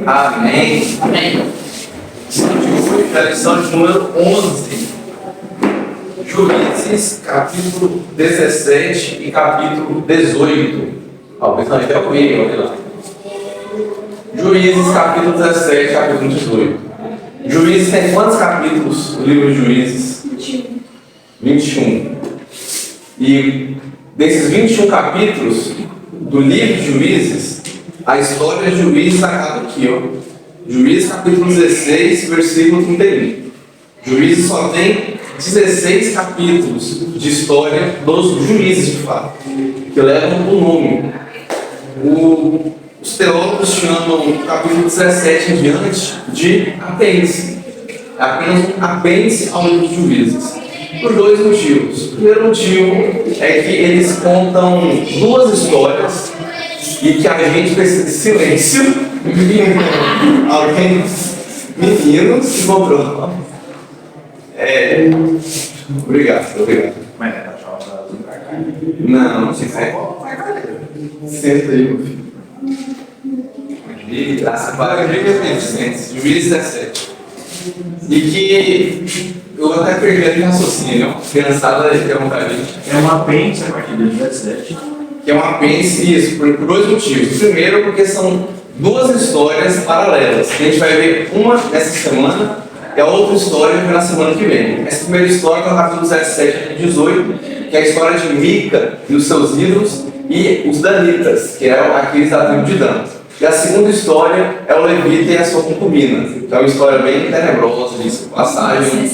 Amém. Amém. Hoje é a lição de número 11. Juízes, capítulo 17 e capítulo 18. Ó, o pessoal até comigo, olha lá. Juízes, capítulo 17, capítulo 18. Juízes tem quantos capítulos o livro de Juízes? 21. E desses 21 capítulos do livro de Juízes, a história de Juízes acaba aqui, ó. Juízes capítulo 16, versículo 31. Juízes só tem 16 capítulos de história dos juízes, de fato, que levam o nome. Os teólogos chamam o capítulo 17 em diante de apêndice. É apenas um apêndice ao livro de Juízes. Por dois motivos. O primeiro motivo é que eles contam duas histórias e que a gente precisa de silêncio. Alguém, menino, se encontrou. Obrigado. Mas é pra falar do lugar. Não se vai. Senta aí, meu filho. Graças a Deus, Juízes 17. E que eu até perdi a linha raciocínio, criançada interromper a gente. É um apêndice a partir do 17. Que é um apêndice, isso, por dois motivos. Primeiro, porque são duas histórias paralelas. A gente vai ver uma essa semana e a outra história na semana que vem. Essa primeira história é o capítulo 17 e 18, que é a história de Mica e os seus ídolos e os danitas, que eram aqueles da tribo de Dan. E a segunda história é o Levita e a sua concubina, que é uma história bem tenebrosa de passagem.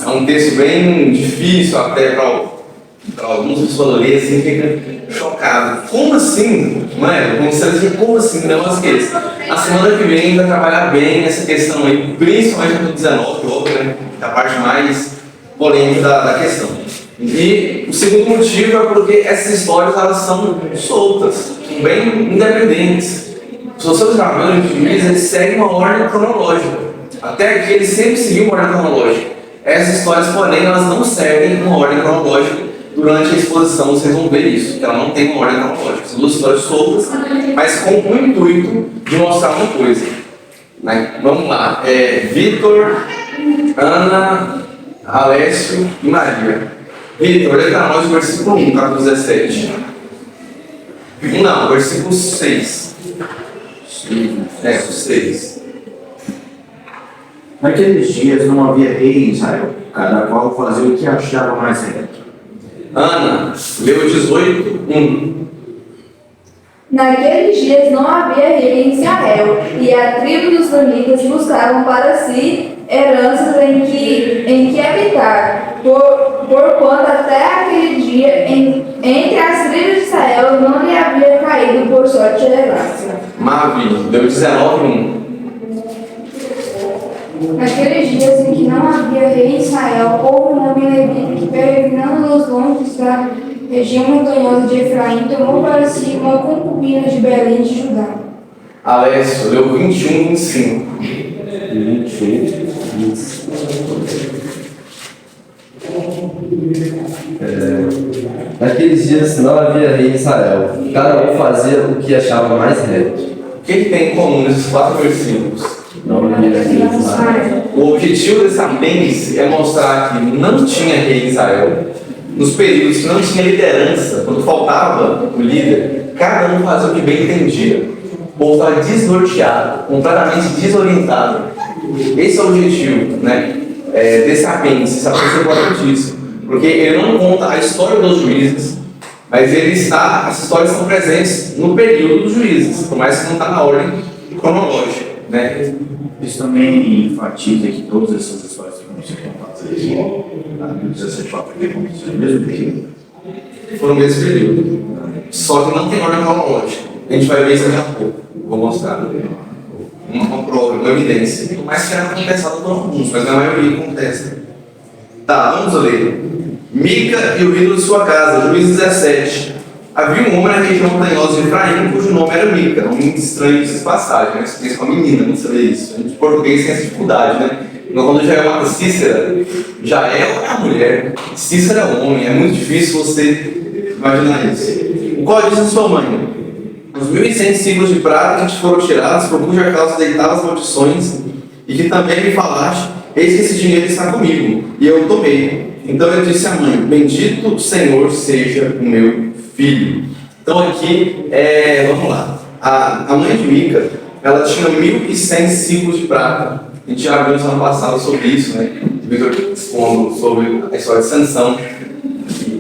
É um texto bem difícil até para alguns pessoas lerem assim, fica chocado. Como assim? Não é? Como se eles como assim? Não é esse. A semana que vem vai trabalhar bem essa questão aí, principalmente no 19, óbvio, né? Que é a parte mais polêmica da questão. E o segundo motivo é porque essas histórias elas são soltas, são bem independentes. Se você observar o livro de Juízes, eles seguem uma ordem cronológica. Até aqui eles sempre seguiam uma ordem cronológica. Essas histórias, porém, elas não seguem uma ordem cronológica. Durante a exposição vocês vão ver isso, que ela não tem uma ordem cronológica. São duas histórias soltas, mas com o intuito de mostrar uma coisa. Né? Vamos lá. Vitor, Ana, Alessio e Maria. Vitor, lê para nós o versículo 1, capítulo 17. Não, versículo 6. O 6. Naqueles dias não havia rei em Israel, cada qual fazia o que achava mais reto. Ana, leu 18, 1. Naqueles dias não havia rei em Israel, e a tribo dos danitas buscavam para si heranças em que habitar, porquanto até aquele dia entre as tribos de Israel não lhe havia caído por sorte a herança. Mavi, deu 19, 1. Naqueles dias em que não havia rei em Israel, houve um homem levita que, peregrinando nos longes da região montanhosa de Efraim, tomou para si uma concubina de Belém de Judá. Alessio, leu 21, 25. 25. Naqueles dias não havia rei em Israel, cada um fazia o que achava mais reto. O que tem em comum nesses 4 versículos? Não havia rei em Israel. O objetivo desse apêndice é mostrar que não tinha rei em Israel. Nos períodos que não tinha liderança, quando faltava o líder, cada um fazia o que bem entendia. O povo estava desnorteado, completamente desorientado. Esse é o objetivo, né, desse apêndice. Esse apêndice é importantíssimo, porque ele não conta a história dos juízes, mas essas histórias estão presentes no período dos juízes, por mais que não está na ordem cronológica. Né? Isso também enfatiza que todas essas histórias que vão ser contadas aqui, na 17 aconteceram no mesmo período. Foram no mesmo período. Só que não tem ordem cronológica. A gente vai ver isso daqui a pouco. Vou mostrar uma prova, uma evidência. Por mais que era contestada por alguns, mas a maioria contesta. Tá, vamos ler. Mica e o ídolo de sua casa, Juízes 17. Havia um homem na região montanhosa de Efraim, cujo nome era Mica. É muito estranho essas passagens, né? Você pensa com a menina, não saber isso. Em português tem essa dificuldade, né? Então, quando Jael mata Cícera, Jael é a mulher, Cícera é o homem. É muito difícil você imaginar isso. O qual disse a sua mãe: os 1.100 ciclos de prata que te foram tirados, por cuja causa deitava as maldições, e que também me falaste, eis que esse dinheiro está comigo, e eu o tomei. Então eu disse à mãe, bendito o Senhor seja o meu filho. Então aqui, vamos lá, a mãe de Mica, ela tinha 1.100 ciclos de prata. A gente já viu no ano passado sobre isso, né? Victor expondo sobre a história de Sansão,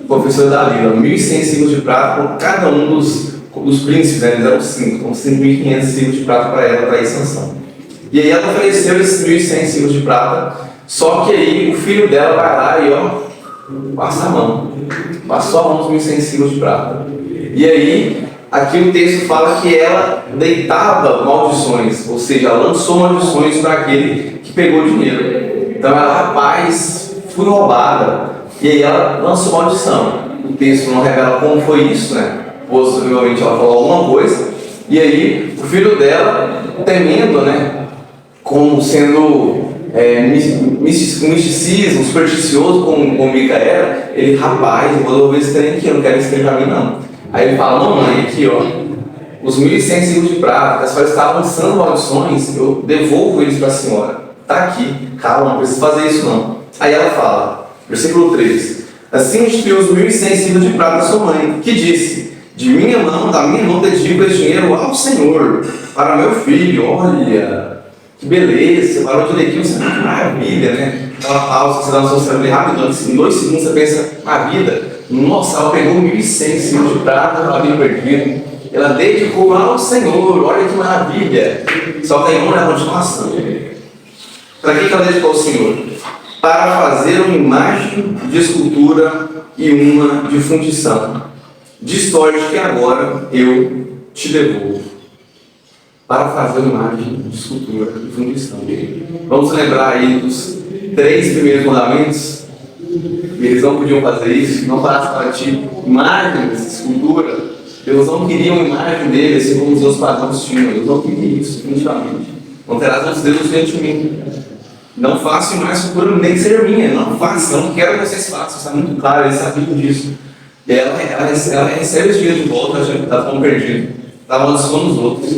professor da Bíblia, 1.100 ciclos de prata por cada um dos príncipes, né? Eles eram 5, então 5.500 ciclos de prata para ela, para ir Sansão. E aí ela ofereceu esses 1.100 ciclos de prata, só que aí o filho dela vai lá e passa a mão. Passou a mão nos 1.100 ciclos de prata. E aí, aqui o texto fala que ela deitava maldições, ou seja, ela lançou maldições para aquele que pegou o dinheiro. Então ela, rapaz, fui roubada. E aí ela lançou maldição. O texto não revela como foi isso, né? Possivelmente ela falou alguma coisa. E aí o filho dela, temendo, né? Como sendo misticismo, supersticioso, como Mica era, ele, rapaz, eu vou devolver esse trem aqui, eu não quero esse trem pra mim não. Aí ele fala, mamãe, aqui os 1.100 ciclos de prata, que a senhora está lançando maldições, eu devolvo eles para a senhora. Tá aqui, calma, não precisa fazer isso não. Aí ela fala, versículo 3, assim instituiu os 1.100 ciclos de prata da sua mãe, que disse, da minha mão dedico esse dinheiro ao Senhor, para meu filho. Olha, que beleza, você parou de ler aqui, você que maravilha, né? Ela pausa, você dá no seu cérebro rápido, em 2 segundos você pensa, a vida, nossa, ela pegou 1.100 ciclos de prata, ela havia perdido, ela dedicou ao Senhor, olha que maravilha. Só tem uma na continuação. Para que ela dedicou ao Senhor? Para fazer uma imagem de escultura e uma de fundição, de sorte que agora eu te devolvo. Para fazer uma imagem de escultura e fundição. Vamos lembrar aí dos 3 primeiros mandamentos? Eles não podiam fazer isso, não parasse para ti imagens de escultura. Deus não queria uma imagem dele, assim como os seus pagãos tinham. Deus não queria isso, definitivamente. Não terás outros deuses diante de mim. Não façam mais escultura, nem que seja minha. Não façam, eu não quero que vocês façam. Está muito claro, eles sabiam disso. E ela recebe esse dinheiro de volta, achando que estava tão perdido. Estava amaldiçoando os outros.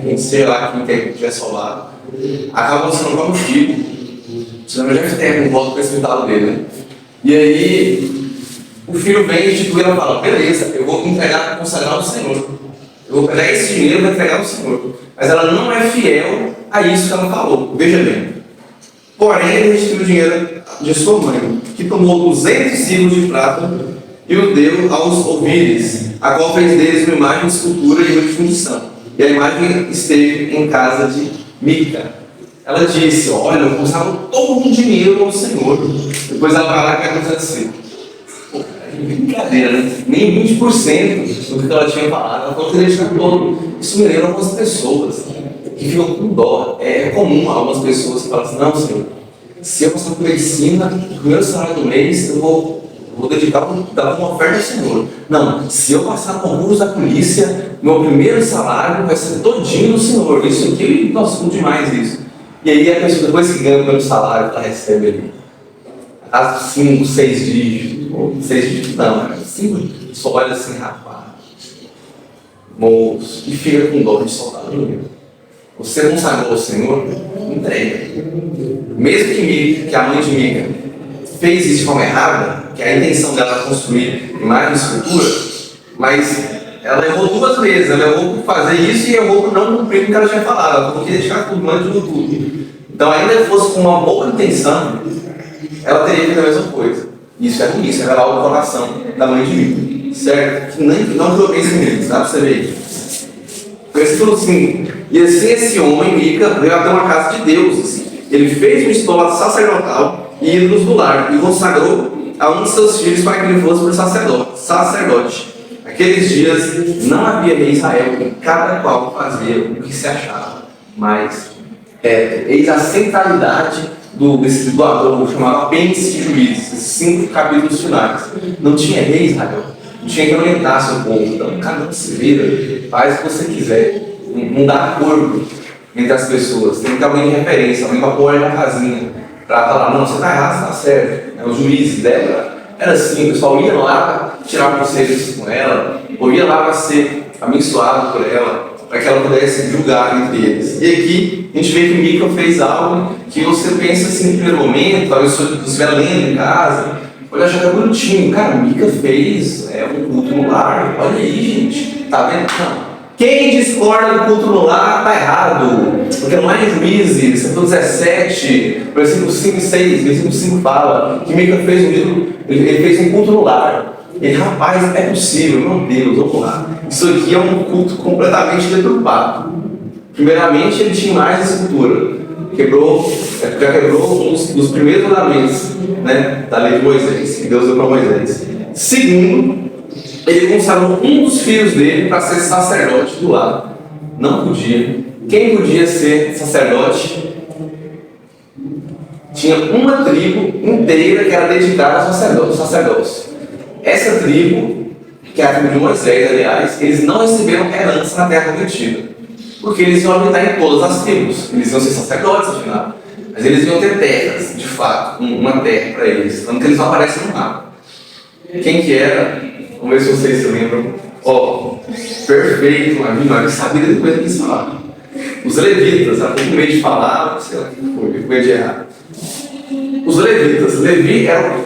Quem sei lá, quem tivesse roubado. Acaba amaldiçoando como filho. Senão já tem um voto para esse vitalo dele, né? E aí, o filho vem e tipo, ela fala, beleza, eu vou entregar, consagrar ao Senhor. Eu vou pegar esse dinheiro e vou entregar ao Senhor. Mas ela não é fiel a isso que ela falou. Veja bem. Porém, ele restituiu o dinheiro de sua mãe, que tomou 200 ciclos de prata e o deu aos ouvires, a qual fez deles uma imagem de escultura e uma de fundição. E a imagem esteve em casa de Mica. Ela disse, olha, eu consagro todo o dinheiro ao Senhor. Depois ela vai lá e vai assim. Brincadeira, né? Nem 20% do que ela tinha falado. Ela falou que deixar todo. Isso me lembra algumas pessoas que ficam com dó. É comum algumas pessoas que falam assim, não, Senhor, se eu passar por medicina, o primeiro salário do mês, eu vou dedicar dar uma oferta ao Senhor. Não, se eu passar com concurso da polícia, meu primeiro salário vai ser todinho no Senhor. Isso aqui, nossa, muito demais isso. E aí a pessoa, depois que ganha o primeiro salário que ela recebe ali, às 5, 6 dígitos, ou 6 dígitos não, 5 dígitos, só olha assim, rapaz, moço, e fica com dó de soltar o dinheiro. Você consagrou ao Senhor, entrega. Mesmo que a mãe de Mica fez isso de forma errada, que a intenção dela era construir imagem de escultura, mas ela errou 2 vezes. Ela errou por fazer isso e errou por não cumprir o que ela tinha falado. Ela falou que ia deixar tudo, mas de tudo. Então, ainda que fosse com uma boa intenção, ela teria feito a mesma coisa. Isso é ruim, isso é revelar o coração da mãe de Mica. Certo? Que não joguei esse menino, tá? Pra você ver. Versículo 5. E assim esse homem, Mica, veio até uma casa de deuses. Ele fez um estola sacerdotal e ídolos do lar, e consagrou a um de seus filhos para que ele fosse por sacerdote. Naqueles dias não havia rei em Israel, e cada qual fazia o que se achava mais reto. Eis a centralidade do adoro, chamado apêndice de Juízes, esses 5 capítulos finais. Não tinha rei em Israel, não tinha que orientar seu povo. Então, cada um se vira, faz o que você quiser. Não dá acordo entre as pessoas. Tem que ter alguém de referência, alguém para pôr na casinha, para falar, não, você está errado, você está certo. Os juízes dela era assim, o pessoal ia lá para tirar conselhos com ela, ou ia lá para abençoado por ela, para que ela pudesse julgar entre eles. E aqui a gente vê que Mica fez algo que você pensa assim no primeiro momento, talvez você estiver lendo em casa, olha, já tá bonitinho. Cara, Mica fez um culto no lar. Olha aí, gente. Tá vendo? Não. Quem discorda do culto no lar está errado. Porque não é em Juízes, capítulo 17, versículo 5 e 6, versículo 5 fala que Mica fez ele fez um culto no lar. Ele, rapaz, é possível, meu Deus, vamos lá. Isso aqui é um culto completamente deturpado. Primeiramente, ele tinha mais de escultura. Já quebrou um dos primeiros mandamentos, né, da lei de Moisés, que Deus deu para Moisés. Segundo, ele consagrou um dos filhos dele para ser sacerdote do lar. Não podia. Quem podia ser sacerdote? Tinha uma tribo inteira que era dedicada ao sacerdócio. Essa tribo, que é a tribo de Moisés, aliás, eles não receberam herança na terra prometida. Porque eles iam habitar em todas as tribos. Eles iam ser sacerdotes, afinal. Mas eles iam ter terras, de fato, uma terra para eles. Tanto que eles não aparecem no mapa. Quem que era? Vamos ver se vocês se lembram. Perfeito, mas sabia depois que falar. Os levitas, era com medo de falar, sei lá o que foi, com medo de errar. Os levitas. Levi era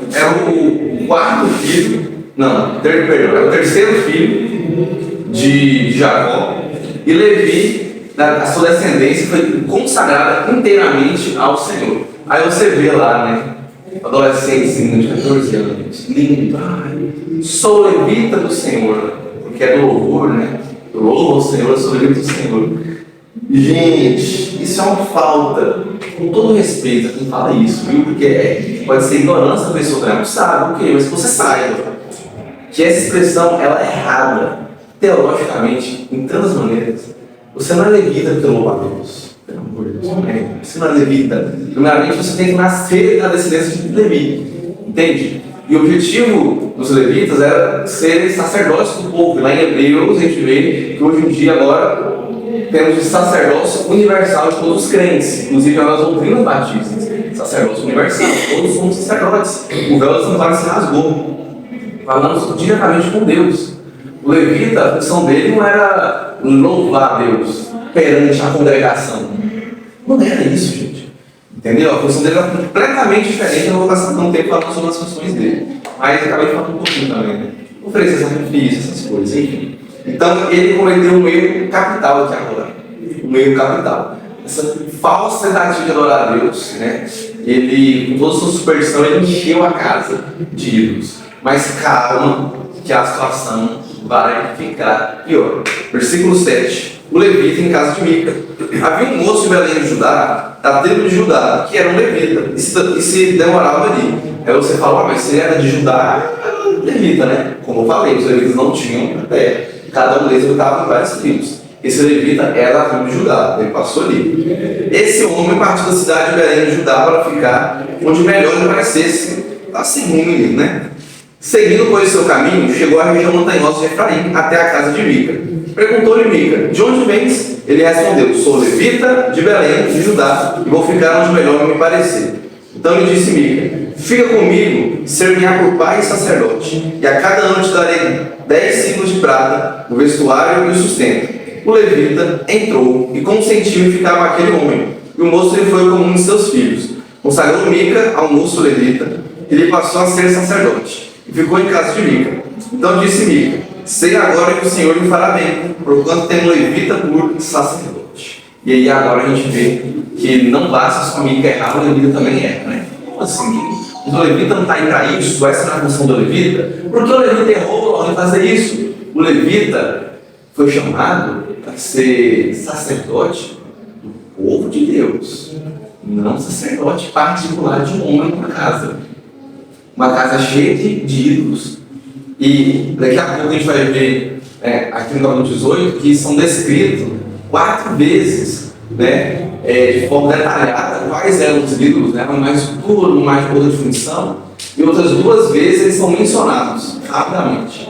o quarto filho, era o terceiro filho de Jacó. E Levi, a sua descendência, foi consagrada inteiramente ao Senhor. Aí você vê lá, né? Adolescentezinho de 14 anos, lindo, sou levita do Senhor, porque é do louvor, né? Eu louvo ao Senhor, sou levita do Senhor. Gente, isso é uma falta, com todo respeito a quem fala isso, viu? Porque pode ser ignorância da pessoa, não sabe o quê? Mas que você saiba que essa expressão ela é errada, teologicamente, em tantas maneiras. Você não é levita porque louva a Deus. Pelo amor de Deus, você não é levita. Primeiramente, você tem que nascer da descendência de Levi. Entende? E o objetivo dos levitas era serem sacerdotes do povo. Lá em Hebreus, a gente vê que hoje em dia, agora, temos o sacerdócio universal de todos os crentes, inclusive nas doutrinas batistas. Sacerdócio universal, todos somos sacerdotes. O véu da santuária se rasgou. Falamos diretamente com Deus. O levita, a função dele não era louvar a Deus perante a congregação. Não era isso, gente. Entendeu? A função dele era completamente diferente. Eu não vou passar tanto tempo falando sobre as funções dele. Mas acabei de falar um pouquinho também, né? Oferecer sacrifício, essas coisas, enfim. Então ele cometeu um erro capital aqui agora. Um erro capital. Essa falsa tentativa de adorar a Deus, né? Ele, com toda a sua superstição, ele encheu a casa de ídolos. Mas calma, que a situação vai ficar pior. Versículo 7. O levita em casa de Mica. Havia um moço em Belém de Judá, da tribo de Judá, que era um levita, e se demorava ali. Aí você fala, mas se ele era de Judá, era levita, né? Como eu falei, os levitas não tinham terra. Cada um deles habitava em várias tribos. Esse levita era da tribo de Judá, ele passou ali. Esse homem partiu da cidade de Belém de Judá para ficar onde melhor lhe parecesse, assim ruim, né? Seguindo, pois, seu caminho, chegou à região montanhosa de Efraim, até a casa de Mica. Perguntou-lhe Mica, de onde vens? Ele respondeu, sou levita de Belém, de Judá, e vou ficar onde melhor me parecer. Então lhe disse Mica, fica comigo, ser-me-á por pai e sacerdote, e a cada ano te darei 10 ciclos de prata, o vestuário e o sustento. O levita entrou e consentiu em ficar com aquele homem, e o moço lhe foi como um de seus filhos. Consagrou Mica ao moço levita, e ele passou a ser sacerdote, e ficou em casa de Mica. Então disse Mica, sei agora que o Senhor me fará bem, porquanto tem um levita por sacerdote. E aí agora a gente vê que não basta só Mica errar, o levita também erra, né? Como assim? O levita não está aí para isso, essa não é a função do levita? Por que o levita errou ao fazer isso? O levita foi chamado para ser sacerdote do povo de Deus, não sacerdote particular de um homem numa casa. Uma casa cheia de ídolos. E daqui a pouco a gente vai ver, aqui no capítulo 18, que são descritos 4 vezes, né, de forma detalhada, quais eram os ídolos, né, um mais puro, um mais de outra função, e outras 2 vezes eles são mencionados, rapidamente.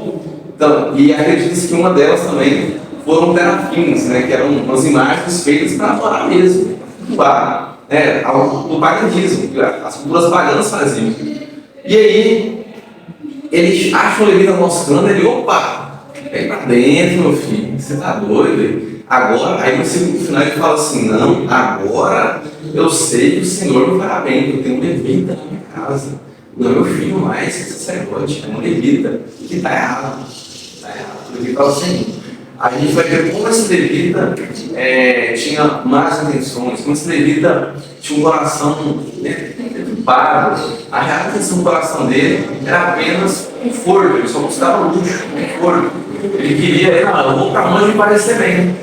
Então, e acredita-se que uma delas também foram terafins, né, que eram umas imagens feitas para adorar mesmo, cultuar, né, do paganismo, que as culturas pagãs faziam. E aí, eles acham o levita mostrando, ele, opa, vem pra dentro, meu filho. você tá doido? Agora, aí no segundo final ele fala assim, não, agora eu sei que o Senhor me fará bem, eu tenho um levita na minha casa. Não é meu filho mais que sacerdote, é um levita, que está errado. Está errado. Ele fala assim, a gente vai ver como esse levita tinha más intenções, como esse levita tinha um coração deturpado. A real intenção do coração dele era apenas conforto, ele só buscava luxo, conforto. Ele queria, eu vou para onde me parecer bem.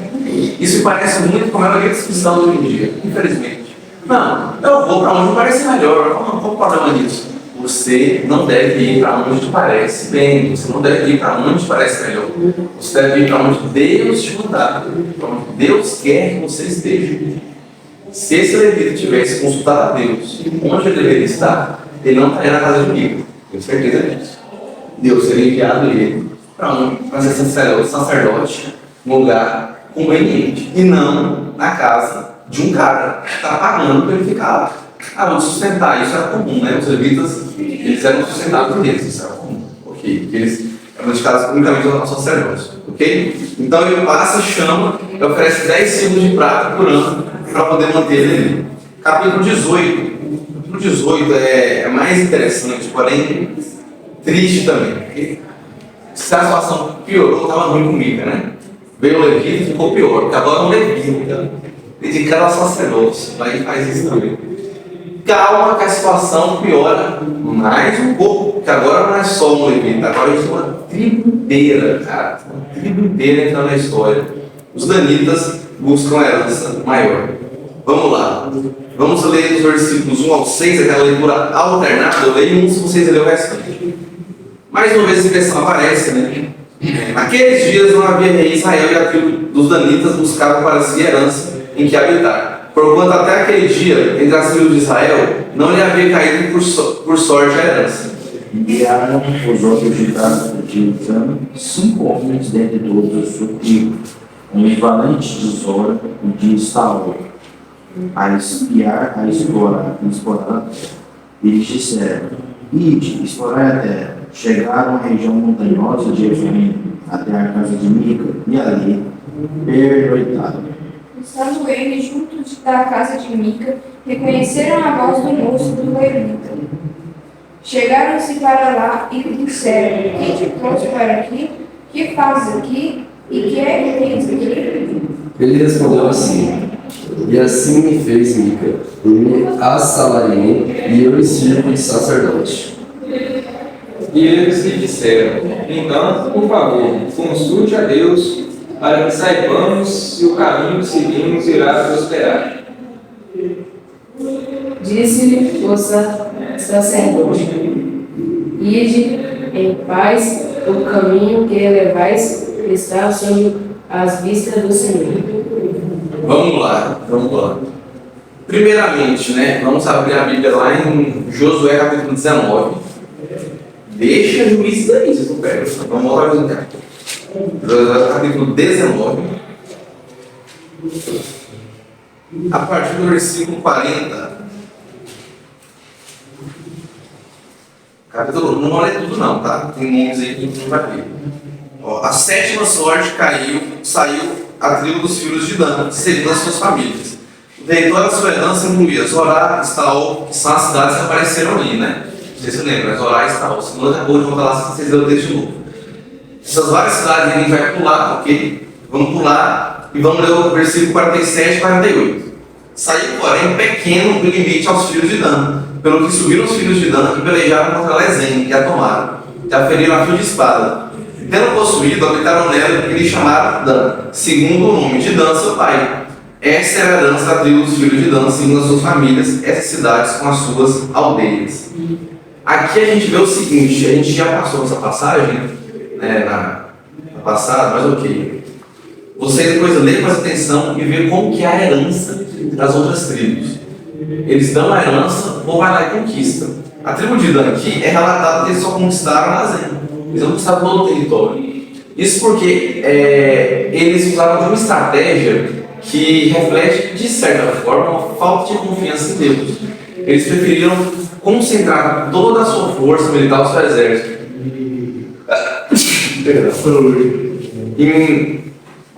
Isso me parece muito com a maioria dos cristãos hoje em dia, infelizmente. Não, eu vou para onde me parece melhor, qual é o problema disso? Você não deve ir para onde te parece bem, você não deve ir para onde te parece melhor. Você deve ir para onde Deus te mandar, para onde Deus quer que você esteja. Se esse levita tivesse consultado a Deus, onde ele deveria estar, ele não estaria na casa de Mica. Tenho certeza disso. Deus teria enviado ele para onde? Para ser sacerdote, num lugar conveniente, e não na casa de um cara que está pagando para ele ficar lá. Vou sustentar, isso era comum, né? Os levitas, eles eram sustentados por eles, isso era comum, ok? Eles eram dedicados unicamente ao sacerdócio, ok? Então ele passa, chama e oferece 10 quilos de prata por ano para poder manter ele ali. Capítulo 18. Capítulo 18 é mais interessante, porém triste também, porque se a situação piorou, estava ruim comigo, né? Veio o levita e ficou pior, porque agora é um levita, dedicado ao sacerdócio, vai e faz isso também. Calma que a situação piora mais um pouco, porque agora não é só um levita, agora a gente tem uma tribo inteira, cara, uma tribo inteira entrando na história. Os danitas buscam a herança maior. Vamos lá, vamos ler os versículos 1 ao 6, aquela leitura alternada, eu leio um se vocês lerem o restante. Mais uma vez a expressão aparece, né? Naqueles dias não havia rei em Israel e a tribo dos danitas buscavam para si herança em que habitar. Porquanto até aquele dia, entre as tribos de Israel, não lhe havia caído por sorte a herança. Enviaram os outros de Cana 5 homens dentre todos a sua tribo, um equivalente de Zora e de Estaol, a espiar, a explorar a terra. Eles disseram, ide, explorai a terra. Chegaram à região montanhosa de Efraim, até a casa de Mica, e ali pernoitaram. Estando eles juntos da casa de Mica, reconheceram a voz do moço do levita. Chegaram-se para lá e lhe disseram, quem te trouxe para aqui? Que fazes aqui? E que é que tens aqui? Ele respondeu assim, e assim me fez Mica, eu me assalariei e eu sirvo de sacerdote. E eles lhe disseram, então, por favor, consulte a Deus, para que saibamos se o caminho que seguimos irá prosperar. Disse-lhe o sacerdote, ide em paz, o caminho que levais está sob as vistas do Senhor. Vamos lá. Primeiramente, né, vamos abrir a Bíblia lá em Josué capítulo 19. Deixa juízes daí, vocês não pegam. Vamos voltar a visitar. Josué capítulo 19. A partir do versículo 40. Capítulo, não vou ler tudo não, tá? Tem nomes aí que a gente não vai ver. A 7ª sorte saiu a tribo dos filhos de Dan, segundo as suas famílias. O território da sua herança incluía Zorá, Estaol, que são as cidades que apareceram ali, né? Não sei se você lembra, Zorá e Estaol. Se não acabou de voltar lá, vocês leram o texto de novo. Essas várias cidades a gente vai pular, ok? Vamos pular e vamos ler o versículo 47 e 48. Saiu, porém, pequeno do limite aos filhos de Dan, pelo que subiram os filhos de Dan e pelejaram contra Lezém, e a tomaram, e a feriram a fio de espada. E tendo possuído, habitaram nela e lhe chamaram Dan, segundo o nome de Dan, seu pai. Esta era a herança da tribo dos filhos de Dan, segundo as suas famílias, essas cidades com as suas aldeias. Aqui a gente vê o seguinte, a gente já passou essa passagem, né, na passada, mas ok. Vocês depois lêem com atenção e vê como que é a herança das outras tribos. Eles dão a herança, ou vai lá e conquista. A tribo de Dan aqui é relatada que eles só conquistaram a Lezém. Eles não conquistaram todo o território. Isso porque eles usaram de uma estratégia que reflete, de certa forma, uma falta de confiança em Deus. Eles preferiram concentrar toda a sua força militar, o seu exército,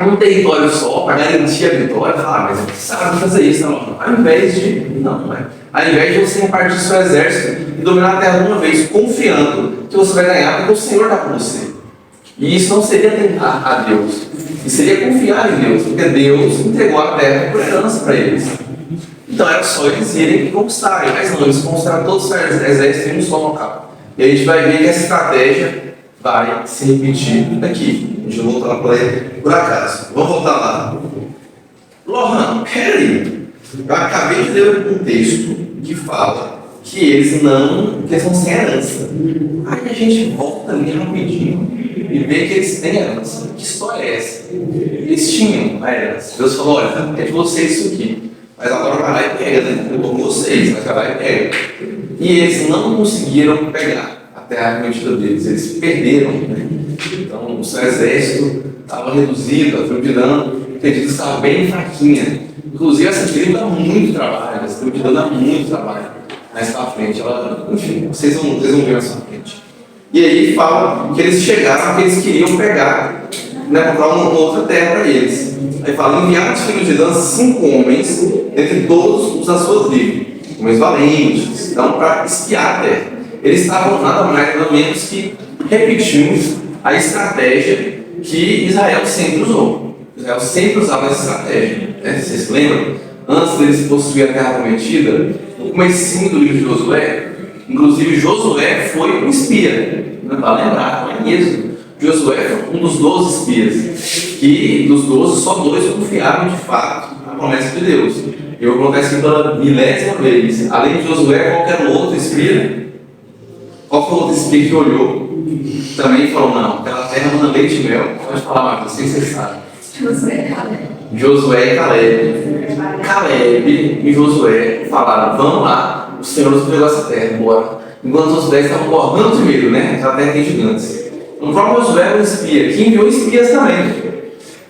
um território só para garantir a vitória, fala, mas você sabe fazer isso, não? Ao invés de, não é. Ao invés de você repartir seu exército e dominar a terra de uma vez, confiando que você vai ganhar porque o Senhor está com você. E isso não seria tentar a Deus, e seria confiar em Deus, porque Deus entregou a terra por herança para eles. Então era só eles irem e conquistarem, mas não, eles conquistaram todos os exércitos em um só local. E aí a gente vai ver que essa estratégia vai se repetir aqui. A gente vai voltar para ele por acaso. Vamos voltar lá. Lohan, peraí. Eu acabei de ler um texto que fala que eles são sem herança. Aí a gente volta ali rapidinho e vê que eles têm herança. Que história é essa? Eles tinham a herança. Deus falou, olha, é de vocês isso aqui. Mas agora vai lá e pega, né? Eu dou com vocês, mas vai lá e pega. E eles não conseguiram pegar a terra prometida deles. Eles perderam, né? Então o seu exército estava reduzido, a tribo de Dan, acredito, estava bem fraquinha. Inclusive essa tribo dá muito trabalho, essa tribo de Dan dá muito trabalho. Mais pra frente, ela, enfim, vocês vão ver mais pra frente. E aí fala que eles chegaram, que eles queriam pegar, né, comprar uma outra terra para eles. Aí fala, enviaram os filhos de Dan 5 homens, entre todos os da sua tribo, homens valentes, então para espiar a terra. Eles estavam nada mais nada menos que repetindo a estratégia que Israel sempre usou. Israel sempre usava essa estratégia, né? Vocês se lembram? Antes deles possuir a terra prometida, no comecinho do livro de Josué, inclusive Josué foi um espia, para lembrar, não é mesmo? Josué foi um dos 12 espias, que dos 12, só 2 confiaram de fato na promessa de Deus. Eu acontece pela 1000ª vez. Além de Josué, qualquer outro espia, qual foi o outro espia que olhou? Também falou, não, aquela terra manda leite e mel. Pode falar, Marcos, sei que vocês sabem. Josué e Caleb. Caleb e Josué falaram, vamos lá, o Senhor nos entregou essa terra, bora. Enquanto os 10 estavam morrendo de medo, né? Aquela terra tem gigantes. O próprio Josué era um espia, que enviou espias também.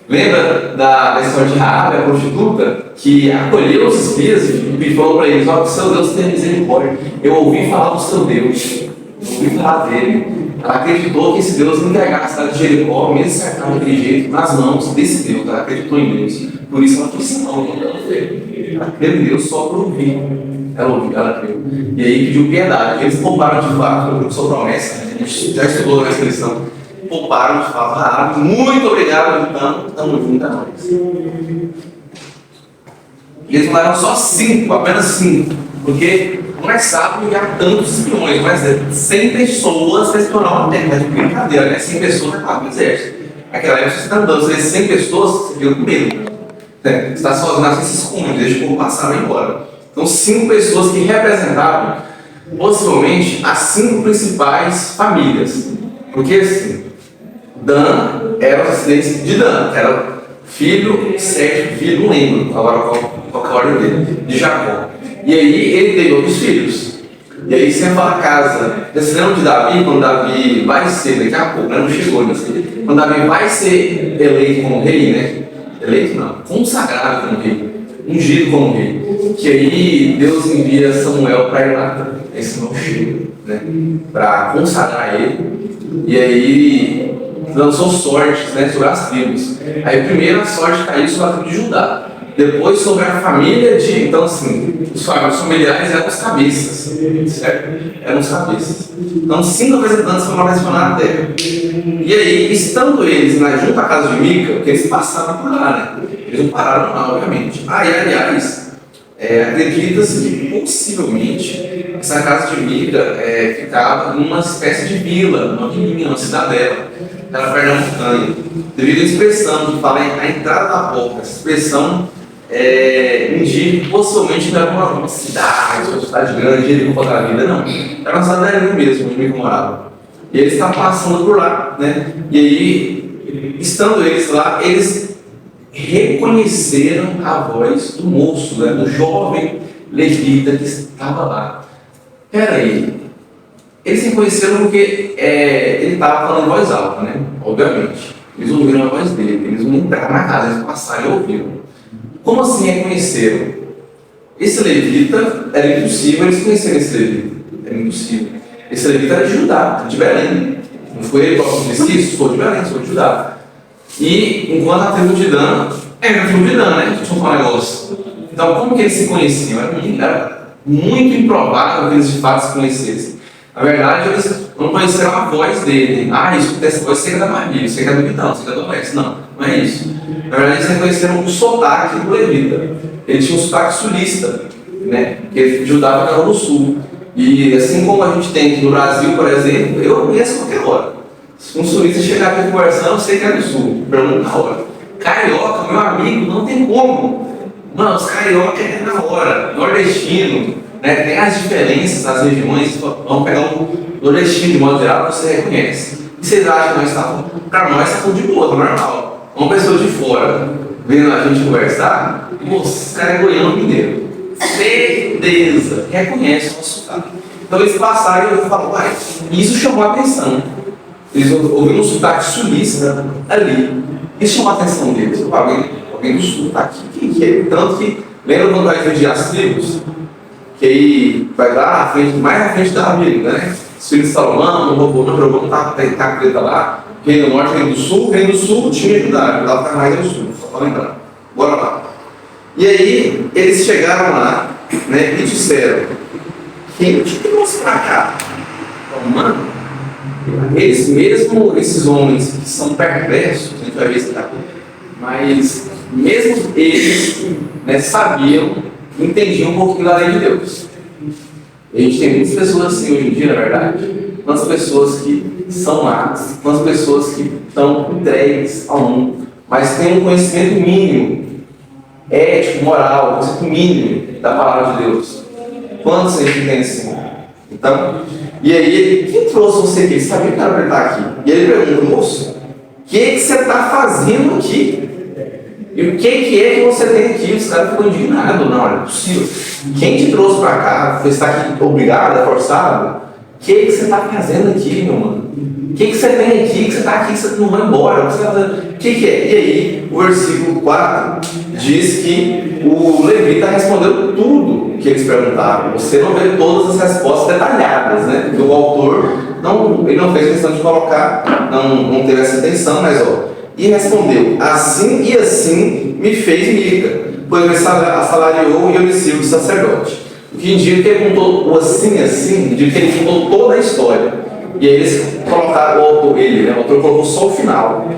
Lembra da história de Raabe, a prostituta, que acolheu os espias e falou para eles, ó, que seu Deus tem misericórdia. Eu ouvi falar do seu Deus, eu ouvi falar dele. Ela acreditou que esse Deus não entregasse a cidade de Jericó, mesmo cercado daquele jeito, nas mãos desse Deus. Ela acreditou em Deus. Por isso ela foi salva. Ela creu em Deus só por ouvir. Ela ouviu, ela creu. E aí pediu piedade. Eles pouparam de fato, por sua promessa. A gente já estudou na expressão. Pouparam de fato. Ah, muito obrigado, então. Estamos juntos a nós. E eles mandaram só 5, apenas 5. Porque não é sábio enviar tantos espiões, mas 100 pessoas para espionar uma terra. É de brincadeira, né? 100 pessoas é quase um exército. Naquela época você está andando, você vê 100 pessoas, você fica com medo. Você está sozinho, você se esconde, deixa o povo passar e vai embora. Então 5 pessoas que representavam possivelmente as 5 principais famílias. Porque assim, Dan era o descendente de Dan, era filho, sétimo filho, não lembro agora qual é a ordem dele, de Jacó. E aí ele teve outros filhos. E aí você fala a casa. Você lembra de Davi, quando Davi vai ser, daqui a pouco, né? Não chegou ainda assim. Quando Davi vai ser eleito como rei, né? Eleito não, consagrado como rei, ungido como rei. Que aí Deus envia Samuel para ir lá, esse não chega, né? Para consagrar ele. E aí lançou sortes, né, sobre as tribos. Aí primeiro a sorte caiu sobre a tribo de Judá. Depois sobre a família de... Então assim, os familiares eram os cabeças, certo? Eram os cabeças. Então 5 representantes foram relacionados à terra. E aí, estando eles junto à casa de Mica, porque eles passaram por lá, né? Eles não pararam lá, obviamente. E aliás, acredita-se que possivelmente essa casa de Mica ficava numa espécie de vila, uma vilinha, uma cidadela. Era perto da montanha. Devido à expressão que fala a entrada da porta, essa expressão indica que possivelmente não era uma cidade, uma cidade grande, ele não da vida, não. Era uma cidade mesmo, onde Mica morava. E eles estavam passando por lá, né? E aí, estando eles lá, eles reconheceram a voz do moço, né? Do jovem levita que estava lá. Peraí, eles reconheceram porque ele estava falando em voz alta, né? Obviamente. Eles ouviram a voz dele, eles não entraram na casa, eles passaram e ouviram. Como assim reconheceram? Esse levita, era impossível eles conhecerem esse levita. Era impossível. Esse levita era de Judá, de Belém. Não foi ele próprio que disse isso? Sou de Belém, sou de Judá. E enquanto a tribo de Dan era a tribo de Dan, né? Deixa eu falar um negócio. Então, como que eles se conheciam? Era muito improvável que eles de fato se conhecessem. Na verdade, eles não conheceram a voz dele. Ah, isso essa voz você é da Maria, isso é do Vitão, isso é do Oeste. Não, não é isso. Na verdade, eles reconheceram o sotaque do levita. Ele tinha um sotaque sulista, né? Porque Judá ficava no sul. E assim como a gente tem aqui no Brasil, por exemplo, eu conheço qualquer hora. Se um sulista chegar aqui conversando, eu sei que é do sul. Pergunto na hora. Carioca, meu amigo, não tem como. Mano, os carioca é na hora. Nordestino, né? Tem as diferenças das regiões. Vamos pegar um nordestino de modo geral, você reconhece. E vocês acham que nós estamos? Para nós está tudo de boa, tá normal. Uma pessoa de fora vendo a gente conversar, moço, esse cara é goiano mineiro. Certeza, reconhece o nosso sotaque. Então eles passaram e eu falo, uai, isso chamou a atenção. Eles ouviram um sotaque sulista ali. Isso chamou a atenção deles. Alguém do sul está aqui. Quem que é? Tanto que, lembra quando vai dividir as tribos? Que aí vai lá à frente, mais à frente da Bíblia, né? Os filhos de Salomão, o Robô está com a treta lá. Reino do Norte, Reino do Sul. Reino do Sul tinha Judá. Judá está mais do Sul, só para lembrar. Bora lá. E aí, eles chegaram lá, né, e disseram: quem te trouxe para cá? Então, mano, eles mesmo, esses homens que são perversos, a gente vai ver isso daqui, mas mesmo eles, né, sabiam, entendiam um pouquinho da lei de Deus. A gente tem muitas pessoas assim hoje em dia, na verdade, umas pessoas que são más, umas pessoas que estão entregues ao mundo, mas têm um conhecimento mínimo, ético, moral, conceito mínimo da palavra de Deus. Quantos a gente tem assim? Então, e aí, quem trouxe você aqui? Ele sabia que era para estar aqui. E ele pergunta: moço, o que você está fazendo aqui? E o que é que você tem aqui? Os caras ficam indignados. Não, é possível. Quem te trouxe para cá? Você está aqui obrigado, forçado? O que você está fazendo aqui, meu mano? O que você tem aqui? Que você está aqui, que você não vai embora? O que você está fazendo? O que é? E aí, o versículo 4 diz que o levita respondeu tudo que eles perguntaram. Você não vê todas as respostas detalhadas, né? Porque o autor ele não fez questão de colocar, não teve essa intenção, mas e respondeu: assim e assim me fez Mica, pois me assalariou e eu me sirvo de sacerdote. O que indica que ele contou o assim e assim, indica que ele contou toda a história. E aí eles colocaram o autor colocou só o final.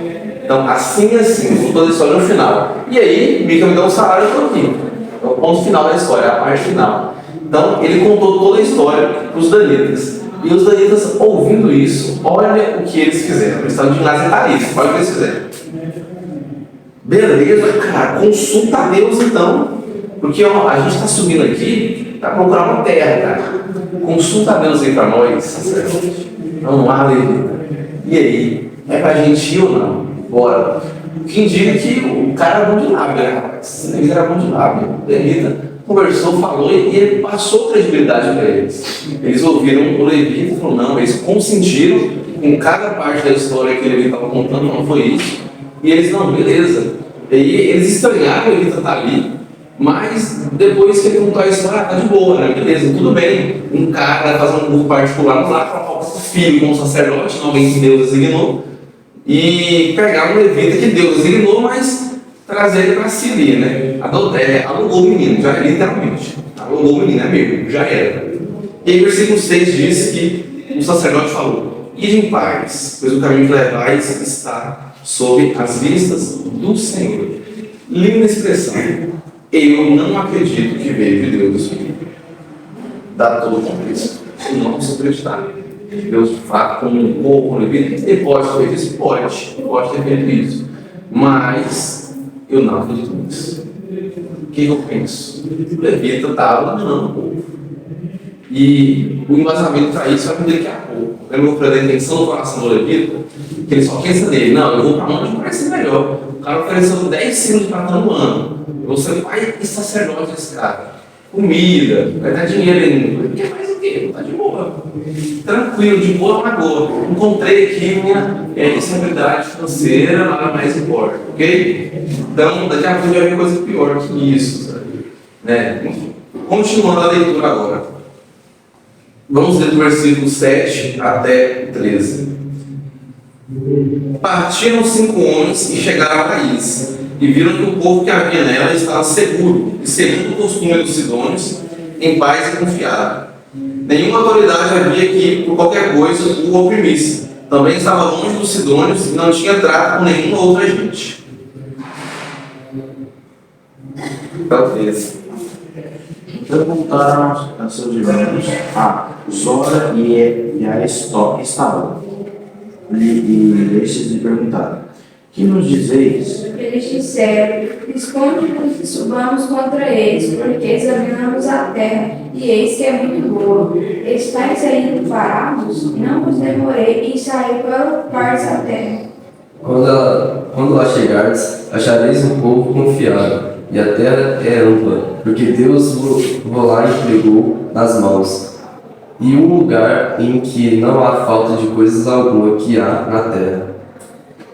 Então, assim e assim, contou toda a história no final. E aí, Mica me deu um salário todo. É o ponto final da história, a parte final. Então, ele contou toda a história para os danitas. E os danitas, ouvindo isso, olha o que eles fizeram. Eles estavam indignados em Paris, olha o que eles fizeram. Beleza, cara, consulta a Deus então. Porque a gente está subindo aqui para procurar uma terra, cara. Consulta a Deus aí para nós, sacerdote. Vamos lá, levita. E aí, é para a gente ir ou não? Bora. O que indica que o cara era bom de lábio, né, rapaz? Ele era bom de lábio. O levita conversou, falou e ele passou credibilidade para eles. Eles ouviram o levita e falaram: não, eles consentiram com cada parte da história que ele estava contando, não foi isso. E eles: não, beleza. E aí eles estranharam o levita estar ali, mas depois que ele contou a história, tá de boa, né? Beleza, tudo bem. Um cara fazer um grupo particular no lar, colocar o filho como sacerdote, alguém que Deus designou, e pegar um levita que Deus designou, mas trazer ele para si ali, né? Alugou o menino, já literalmente. Alugou o menino, é mesmo, já era. E aí, versículo 6 diz que o sacerdote falou: ide em paz, pois o caminho que levais está sob as vistas do Senhor. Linda expressão. Eu não acredito que veio de Deus dar todo o contexto. Eu não consigo acreditar. Deus de fato comunicou com o levita. Ele pode ter feito isso? Pode ter feito isso. Mas eu não acredito nisso. O que eu penso? O levita estava dominando o povo. E o embasamento para isso vai vir daqui a pouco. Lembra que eu falei da intenção do coração do levita? Que ele só pensa nele: não, eu vou para onde parece melhor. O cara ofereceu 10 quilos de prata no ano. Eu vou ser pai e sacerdote desse cara. Comida, vai dar dinheiro ainda. Quer mais o quê? Tá de boa. Tranquilo, de boa na boa. Encontrei aqui minha responsabilidade financeira, nada mais importa, ok? Então, daqui a pouco vai haver coisa pior que isso, sabe? Né? Enfim, continuando a leitura agora. Vamos ler do versículo 7 até 13. Partiram 5 homens e chegaram a Laís, e viram que o povo que havia nela estava seguro, e segundo o costume dos sidônios, em paz e confiado. Nenhuma autoridade havia que, por qualquer coisa, o oprimisse. Também estava longe dos sidônios e não tinha trato com nenhuma outra gente. Talvez. Perguntaram a seus irmãos a Zora e a Estaú. E estes lhe perguntaram: que nos dizeis? Eles disseram: responde-nos e subamos contra eles, porque examinamos a terra, e eis que é muito boa. Estais ainda parados? Não vos demorei em sair para ocupar a terra. Quando lá chegardes, achareis um povo confiável, e a terra é ampla, porque Deus vos lá entregou nas mãos, e um lugar em que não há falta de coisas alguma que há na terra.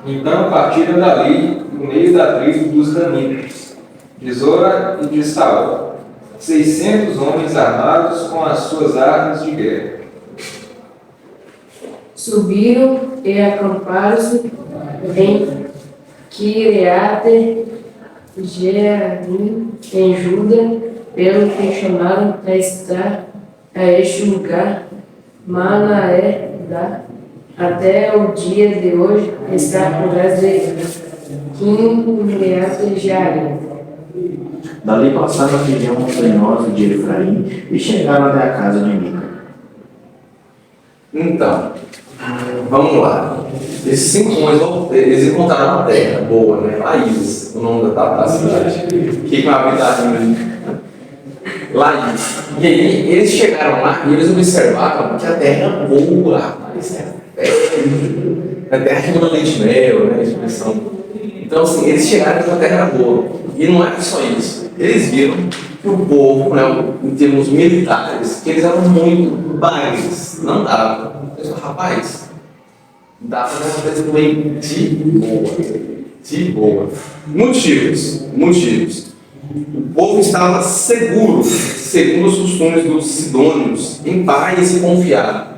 Então partiram dali, no meio da tribo dos Danitas, de Zora e de Estaú, 600 homens armados com as suas armas de guerra. Subiram e acamparam-se em Kiriate Jearim, em Juda, pelo que chamaram a estar a este lugar Manaé até o dia de hoje está por trás de Kiriate Jearim. Dali passaram a região montanhosa de Efraim e chegaram até a casa de Mica. Então, vamos lá. Esses 5 homens, eles encontraram uma terra boa, né? Laís, o nome da cidade. Que vai habitar ali? Laís. E aí, eles chegaram lá e eles observaram que a terra era boa, rapaz. É terra que manda leite e mel, né? Expressão. Então, assim, eles chegaram que a terra era boa. E não era só isso. Eles viram que o povo, né, em termos militares, que eles eram muito bagres. Não dava. Eles falaram: rapaz, dá para fazer bem de boa. De boa. Motivos. O povo estava seguro, segundo os costumes dos sidônios, em paz e confiado.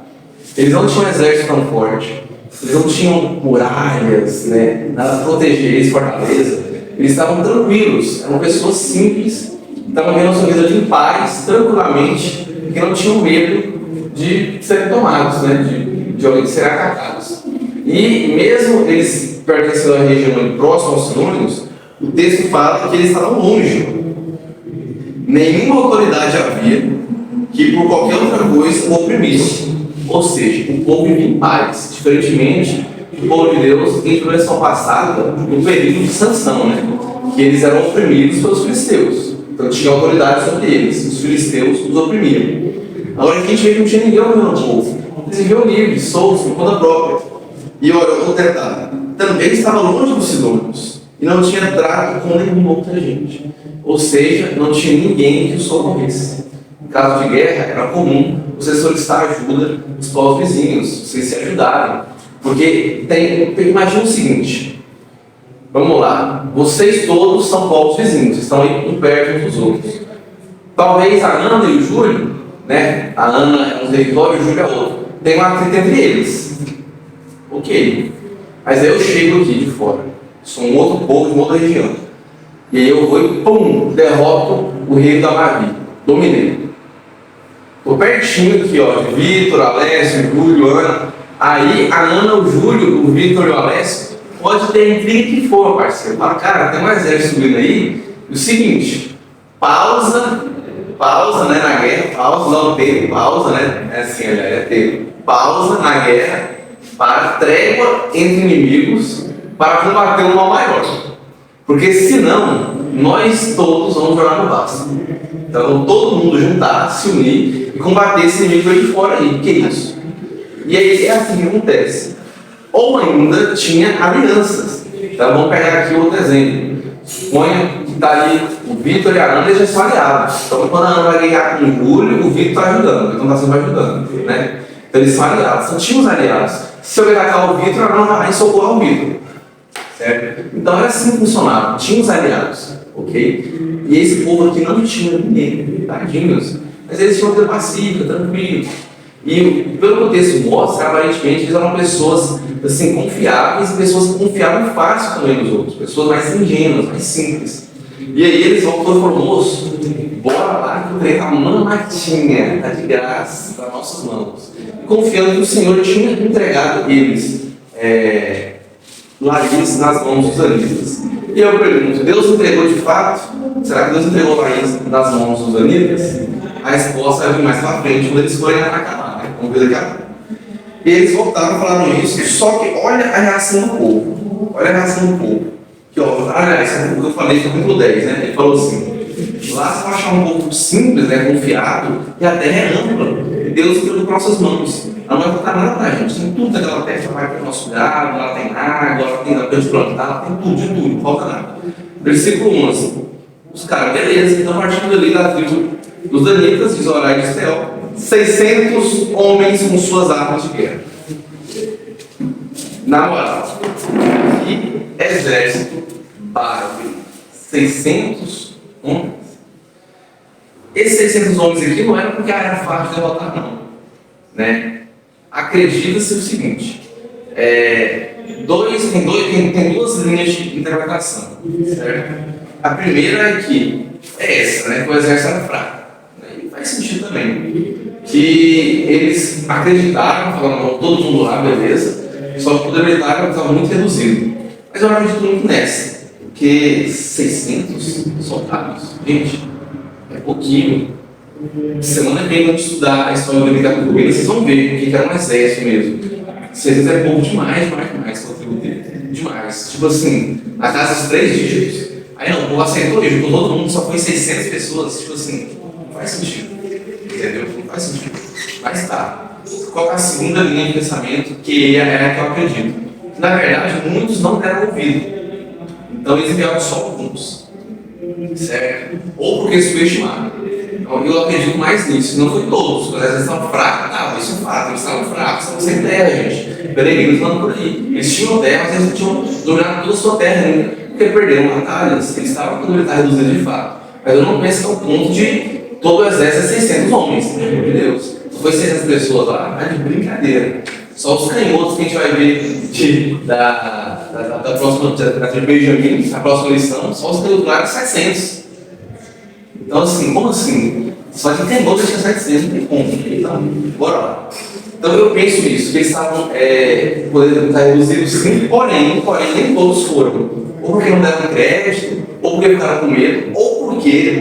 Eles não tinham um exército tão forte, eles não tinham muralhas, né, nada para proteger eles, fortaleza. Eles estavam tranquilos, eram pessoas simples, estavam vivendo a sua vida em paz, tranquilamente, porque não tinham medo de serem tomados, né, de serem atacados. E mesmo eles pertencendo à região próxima aos sidônios, o texto fala que eles estavam longe. Nenhuma autoridade havia que por qualquer outra coisa o oprimisse. Ou seja, o povo vivia em paz, diferentemente do povo de Deus em geração passada, no período de Sansão, né? Que eles eram oprimidos pelos filisteus. Então tinha autoridade sobre eles, os filisteus os oprimiam. Agora aqui a gente vê que não tinha ninguém oprimindo o povo. Eles viviam livres, soltos, por conta própria. E olha, outro detalhe, também estava longe dos sidônios e não tinha trato com nenhuma outra gente. Ou seja, não tinha ninguém que os socorresse. Em caso de guerra, era comum você solicitar ajuda dos povos vizinhos, vocês se ajudarem. Porque imagina o seguinte, vamos lá, vocês todos são povos vizinhos, estão aí um perto uns dos outros. Talvez a Ana e o Júlio, né? A Ana é um território e o Júlio é outro. Tem um atrito entre eles. Ok. Mas aí eu chego aqui de fora, sou um outro povo de uma outra região. E aí eu vou e pum, derroto o rei da Mavi, dominei. Estou pertinho aqui, ó, de Vitor, Alessio, Júlio, Ana. Aí a Ana, o Júlio, o Vitor e o Alessio pode ter a intriga que for, parceiro. Fala: cara, tem um exército subindo aí. E o seguinte, pausa, né, na guerra, pausa, não tempo, pausa, né, é assim, aliás, é tempo. Pausa na guerra para trégua entre inimigos para combater um mal maior. Porque senão, nós todos vamos jogar no vaso. Então, todo mundo juntar, se unir e combater esse inimigo aí de fora aí. Que isso? E aí é assim que acontece. Ou ainda tinha alianças. Então, vamos pegar aqui outro exemplo. Suponha que está ali o Vitor e a Ana, eles já são aliados. Então, quando a Ana vai ganhar com o Júlio, o Vitor está ajudando. Então, está sempre ajudando, né? Então, eles são aliados. Então, tinha os aliados. Se eu atacar o Vitor, a Ana vai lá e socorrer o Vitor. Certo? Então, era assim que funcionava. Tinha os aliados, ok? E esse povo aqui não tinha ninguém, tadinhos. Mas eles tinham uma vida pacífica, tranquilo. E pelo que o texto mostra, aparentemente eles eram pessoas assim, confiáveis e pessoas que confiavam fácil também nos outros, pessoas mais ingênuas, mais simples. E aí eles voltou e falou: moço, bora lá que o trem tá matinha, tá de graça, para nossas mãos. Confiando que o Senhor tinha entregado eles, Laís, nas mãos dos anitas. E eu pergunto: Deus entregou de fato? Será que Deus entregou Laís nas mãos dos anitas? A resposta vai vir mais pra frente, quando eles forem atacar lá, né? Vamos ver daqui a pouco. E eles voltaram e falaram isso, só que olha a reação do povo. Olha a reação do povo. Que, ó, aliás, o que eu falei no capítulo 10, né? Ele falou assim: lá você vai achar um povo simples, né, confiado, e a terra é ampla. E Deus entregou para nossas mãos. Ela não vai faltar nada pra gente. Tem tudo naquela terra, vai para o nosso gado, ela tem água, ela tem a de plantar, ela tem tudo, de tudo, não falta nada. Versículo 11. Os caras, beleza, então partindo ali da tribo dos danitas, de Zorá e de Esteol, 600 homens com suas armas de guerra. Na moral, que exército bárbaro, 600 homens. Esses 600 homens aqui não eram porque era fácil de derrotar, não. Né? Acredita-se o seguinte: tem duas linhas de interpretação, certo? A primeira é que essa, né, que o exército era fraco. Né? E faz sentido também. Que eles acreditaram, falando: todo mundo lá, beleza. Só que o poder militar estava muito reduzido. Mas eu não acredito muito nessa, porque 600 soldados, gente, é pouquinho. Semana que vem, quando estudar a história da militar do vocês vão ver o que era um exército mesmo. 600 é pouco demais para a tribo dele. Demais. Tipo assim, na casa dos 3 dígitos. Aí não, o povo aceitou e juntou todo mundo, só foi 600 pessoas. Tipo assim, não faz sentido. Entendeu? Não faz sentido. Mas tá. Qual é a segunda linha de pensamento, que é a que eu acredito? Na verdade, muitos não deram ouvido. Então eles enviaram só alguns. Certo? Ou porque subestimaram. Então eu acredito mais nisso. Não foi todos. Às vezes eles estavam fracos. Não, isso é fato. Eles estavam fracos. Estavam sem terra, gente. Peregrinos andando por aí. Eles tinham terra, mas eles não tinham dominado toda a sua terra ainda. Porque perderam batalhas. Eles estavam com a militares reduzido de fato. Mas eu não penso que é o ponto de todo o exército é 600 homens. Pelo amor de Deus. Foi 600 pessoas lá, é de brincadeira. Só os canhotos que a gente vai ver da próxima, da tribo Benjamim, a próxima lição, só os canhotos lá de 700. Então, assim, como assim? Só que canhotos tinha 700, não tem como. Então, bora lá. Então, eu penso nisso, que eles estavam podendo estar reduzidos, sim, porém, nem todos foram. Ou porque não deram crédito, ou porque ficaram com medo, ou porque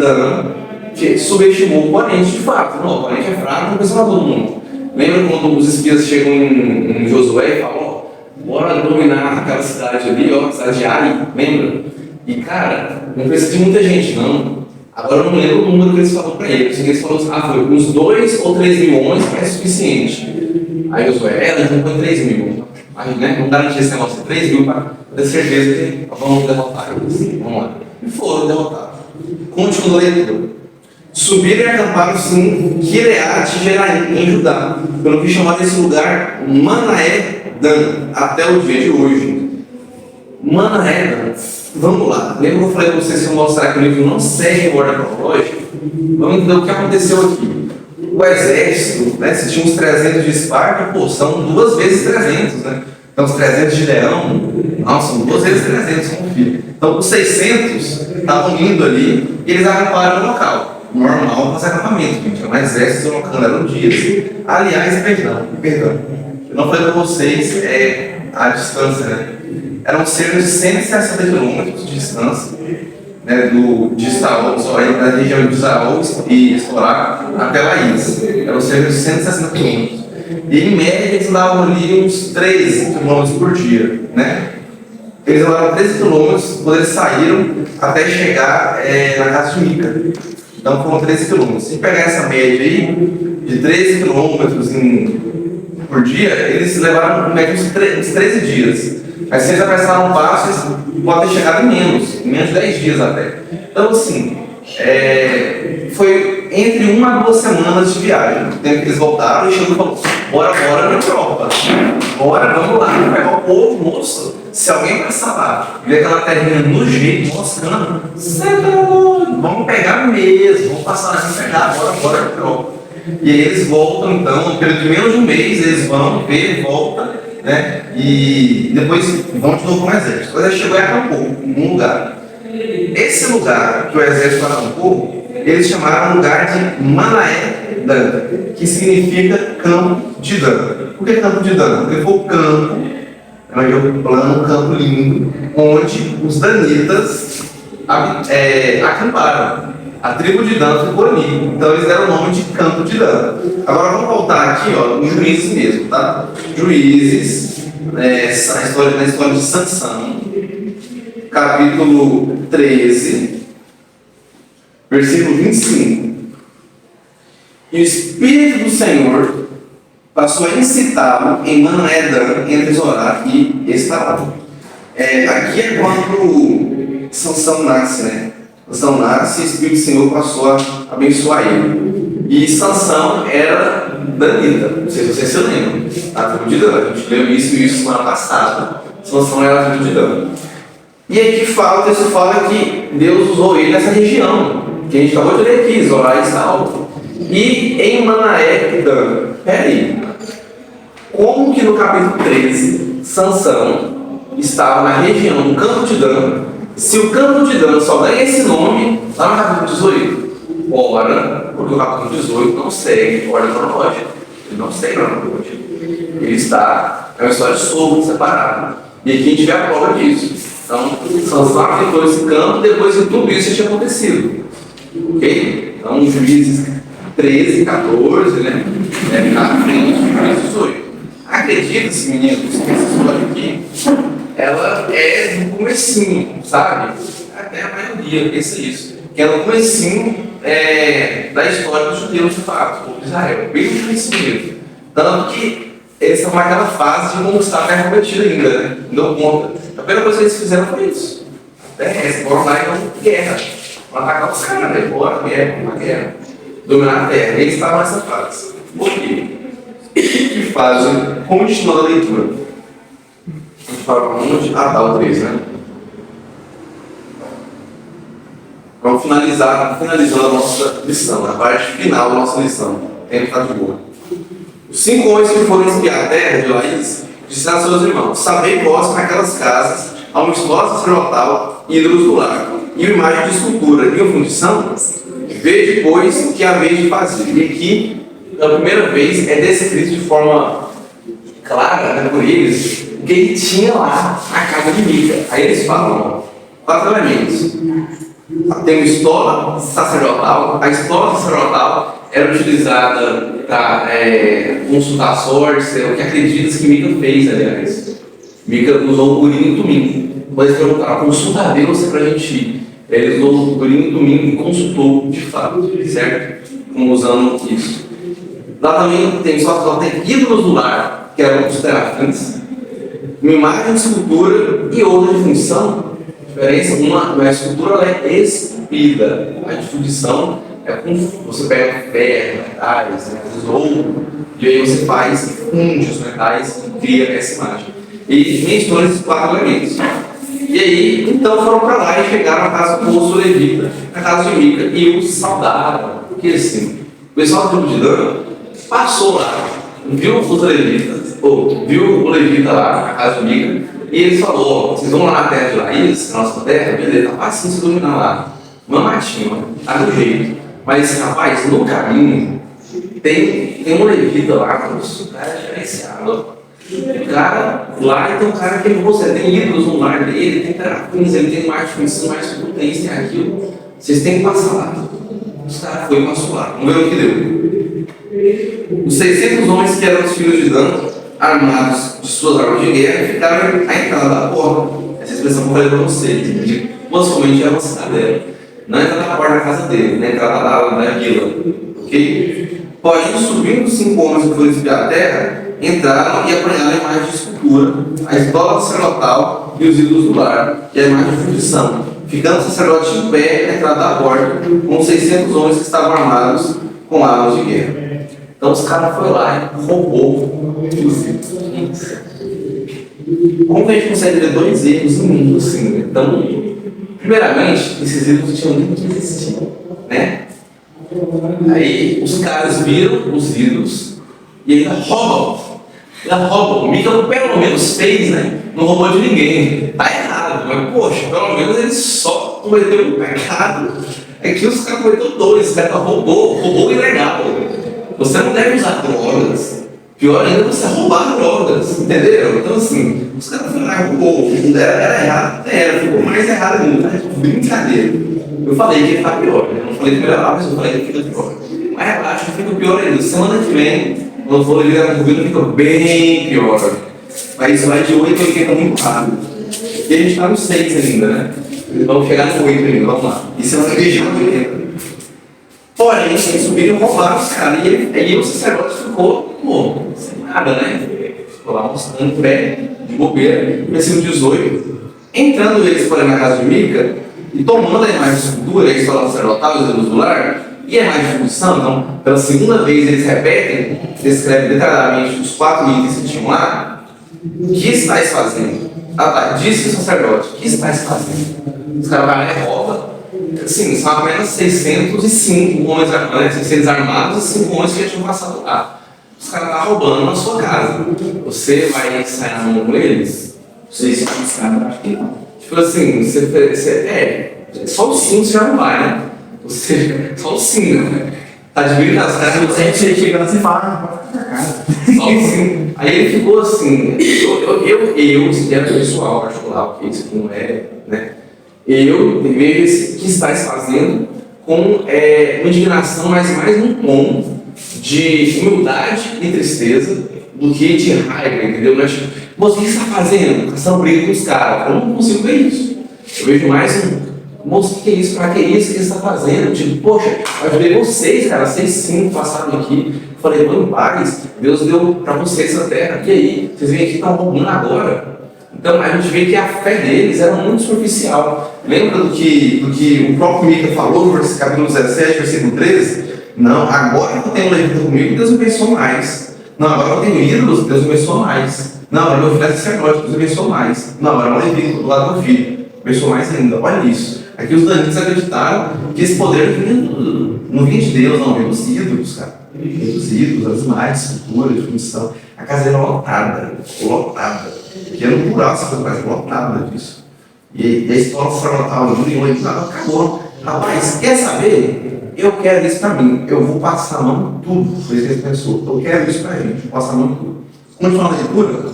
que subestimou o oponente de fato. Não, o oponente é fraco, não precisa todo mundo. Lembra quando os espias chegam em Josué e falam: bora dominar aquela cidade ali, a cidade de Ai, lembra? E cara, não precisa de muita gente, não. Agora eu não lembro o número que eles falaram para eles. Eles falaram: foi uns 2 ou 3 mil homens parece suficiente. Aí Josué, então põe 3 mil. Mas, né, não garantia esse negócio de 3 mil para ter certeza que vamos derrotar eles. Vamos lá. E foram derrotados. Continua a leitura. Subiram e acamparam-se em Gileade em Judá, pelo que chamaram esse lugar Manaé-Dan, até o dia de hoje. Manaé-Dan, vamos lá. Lembra que eu falei para vocês que eu mostrar que o livro não segue a ordem cronológica? Vamos entender o que aconteceu aqui. O exército, né, se tinha uns 300 de Esparta, pô, são 2 vezes 300, né? Então os 300 de Leão, não, são 2 vezes 300, confia. Então os 600 estavam indo ali e eles acamparam no local. Normal fazer acampamento, gente. É um exército deslocando, eram dias. Aliás, perdão. Eu não falei para vocês a distância, né? Eram cerca de 160 quilômetros de distância, né, de Estaol, da região de Estaol e Estorá até Laís. Eram cerca de 160 quilômetros. E em média eles andavam ali uns 13 quilômetros por dia, né? Eles andaram 13 quilômetros quando eles saíram até chegar na casa de Mica. Então foram 13 quilômetros. Se pegar essa média aí, de 13 quilômetros por dia, eles levaram média uns 13 dias. Mas se eles apressaram um passo, eles podem ter chegado em menos de 10 dias até. Então, assim, foi entre 1 a 2 semanas de viagem. O tempo que eles voltaram e chegou e falou: bora na Europa. Bora, vamos lá, pegar o povo, moço. Se alguém passar lá, ver aquela terrinha no jeito, moscando, vamos pegar mesmo, vamos passar lá e pegar, bora na Europa. E aí eles voltam, então, no período de menos de um mês, eles vão ver, voltam, né? E depois vão de novo com o exército. O exército chegou e acampou num lugar. Esse lugar que o exército acampou, eles chamaram lugar de Manaé Dan, que significa campo de Dan. Por que campo de Dan? Porque foi o campo, um plano, um campo lindo, onde os danitas acamparam. A tribo de Dan ficou ali, então eles deram o nome de Campo de Dan. Agora vamos voltar aqui, ó, no Juízes mesmo, tá? Juízes, na história de Sansão, capítulo 13, versículo 25. E o Espírito do Senhor passou a incitá-lo em Manaé-Dan, entre Zorá e Estaol. Aqui é quando Sansão nasce, né? Sansão nasce e o Espírito do Senhor passou a abençoar ele. E Sansão era danita, não sei se vocês se lembram, a tribo de Dan. A gente leu isso semana passada. Sansão era a tribo de Dan. E aqui o texto fala que Deus usou ele nessa região, que a gente acabou de ler aqui, Zorá e Estaol. E em Manaé, Dan. Peraí, como que no capítulo 13, Sansão estava na região do Campo de Dan, se o Campo de Dan só ganha esse nome lá no capítulo 18? Ora, porque o capítulo 18 não segue ordem cronológica. Ele não segue ordem cronológica. Ele está, é uma história sobre, separada. E aqui a gente vê a prova disso. Então, Sansão aplicou esse campo depois que tudo isso tinha acontecido. Ok? Então, Juízes 13, 14, né? Na frente de Juízes 18. Acredita-se, meninos, que essa história aqui, ela é no comecinho, sabe? Até a maioria pensa isso. Que é no comecinho da história dos judeus, de fato, do povo de Israel. Bem no comecinho mesmo. Tanto que eles estão naquela fase de conquistar a terra prometida ainda, né? Não deu conta. A primeira coisa que eles fizeram foi isso. Eles foram lá e vão guerra. Vão atacar os caras, né? Bora, guerra. Dominar a terra. Eles estavam nessa fase. Por quê? Que fazem, continuando a leitura. A gente fala onde? O 3, né? Vamos finalizando a nossa lição, a parte final da nossa lição. O tempo está de boa. Os 5 homens que foram espiar a terra de Laís disseram a seus irmãos: sabei vós que naquelas casas há um esclavo sacerdotal e ídolos do lar, e uma imagem de escultura e uma fundição. Vede, pois, que haveis de fazer. E aqui, pela primeira vez, é descrito de forma clara, né, por eles, o que ele tinha lá na casa de Mica. Aí eles falam, 4 elementos. Tem uma estola sacerdotal. A estola sacerdotal era utilizada para consultar a sorte, é o que acredita que Mica fez, aliás. Mica usou o Urim e Tumim. Quando eles perguntaram, consulta a Deus para a gente ir. Ele usou o Urim e Tumim e consultou de fato, certo? Como usando isso. Lá também tem ídolos do lar, que eram os terafins, uma imagem de escultura e outra de fundição. A diferença, uma escultura ela é esculpida, a de fundição é com você pega ferro, metais, ouro, e aí você funde os metais e cria essa imagem. E mencionam esses 4 elementos. E aí, então foram para lá e chegaram à casa do moço levita, na casa de Mica, e os saudaram. Porque assim, o pessoal do tribo de Dan passou lá, viu os levitas, viu o levita lá na casa de Mica, e ele falou: vocês vão lá na terra de Laís, na nossa terra, beleza, tá fácil se dominar lá. Uma matinha, tá do jeito. Mas, rapaz, no caminho, tem um levita lá, o cara é diferenciado. O cara, lá tem um cara que você tem ídolos no lar dele, tem terapins, ele tem mais função, mais potência, tem aquilo. Vocês têm que passar lá. Os caras foram e passou lá. Vamos ver o que deu. Os 600 homens que eram os filhos de Dan, armados de suas armas de guerra, ficaram à entrada da porta. Essa expressão que eu falei para vocês, possivelmente era uma cidadela. Não entrada da porta da casa dele, na entrada da vila. Ok? Porém, subindo os 5 homens que foram espiar a terra, entraram e apanharam a imagem de escultura, a estola sacerdotal e os ídolos do lar, que é a imagem de fundição, ficando o sacerdote em pé na entrada da porta, com 600 homens que estavam armados com armas de guerra. Então os caras foram lá e roubou os ídolos. Como que a gente consegue ver 2 erros no mundo assim? Então, primeiramente, esses ídolos tinham nem que existir, né? Aí os caras viram os ídolos e ainda roubam. Ainda roubam. O Mica pelo menos fez, né? Não roubou de ninguém. Tá errado, mas poxa, pelo menos ele só cometeu um pecado. Aqui os caras cometeram dois, os caras roubou ilegal. Você não deve usar drogas. Pior ainda você roubar drogas, entendeu? Então assim, os caras foram lá e roubou. Era errado, ficou mais errado ainda, né? Brincadeira. Eu falei que ele tá pior, né? Eu não falei que melhorar, mas eu falei que fica pior. Mas relaxa, fica pior ainda. Semana que vem, quando for ligar no governo, fica bem pior. Mas vai de 8 a 80 muito rápido. E a gente tá no 6 ainda, né? Vamos chegar no 8 ainda, vamos lá. E semana que vem chega no 80. Porém, eles subiram e roubaram os caras. E aí o sacerdote ficou, pô, sem nada, né? Ficou lá mostrando o pé de bobeira. Versículo 18. Entrando eles, porém, na casa de Mica, e tomando a imagem de escultura, a escola sacerdotal, os ídolos do lar, e a imagem de função, então, pela segunda vez eles repetem, descrevem detalhadamente os 4 itens que tinham lá. O que estáis fazendo? Disse o sacerdote, o que estáis fazendo? Os caras vão lá e roubam. Sim, são apenas 605 homens armados, 600 armados e 5 homens que já tinham passado lá. Os caras estão roubando na sua casa. Você vai sair na mão com eles? 600 caras, acho que não. Tipo assim, só os 5 você já não vai, né? Só os 5, né? Tá de brincadeira, os caras. Você chega lá e fala, não, pode ficar casa. Só os 5. Aí ele ficou assim, isso é pessoal, particular, porque isso aqui não é, né? Eu vejo o que estáis fazendo com uma indignação, mas mais num tom de humildade e tristeza do que de raiva, entendeu? Não é tipo, moço, o que você está fazendo? Caçando briga com os caras. Eu não consigo ver isso. Eu vejo mais moço, o que é isso? Pra que é isso que você está fazendo? Tipo, poxa, eu ajudei vocês, cara, 6 passaram aqui. Eu falei, vão em paz, Deus deu para vocês essa terra. E aí? Vocês vêm aqui e estão roubando agora. Então a gente vê que a fé deles era muito superficial. Lembra do que o próprio Mica falou no capítulo 17, versículo 13? Não, agora que eu tenho um levita comigo, Deus me abençoa mais. Não, agora eu tenho ídolos, Deus me abençoa mais. Não, agora meu filho é sacerdote, Deus me abençoa mais. Não, agora é um levita do lado do meu filho, abençoa mais ainda. Olha isso. Aqui os danitas acreditaram que esse poder não vinha de Deus, não, vinha dos ídolos, cara. Vinha dos ídolos, as imagens, esculturas, de função. A casa era lotada. Que era um plural, essa coisa, mas lotada disso. E a escola sacerdotal do Rio acabou. Rapaz, quer saber? Eu quero isso pra mim. Eu vou passar a mão em tudo. Foi isso que ele pensou. Eu quero isso pra gente. Vou passar a mão em tudo. Continuando a leitura,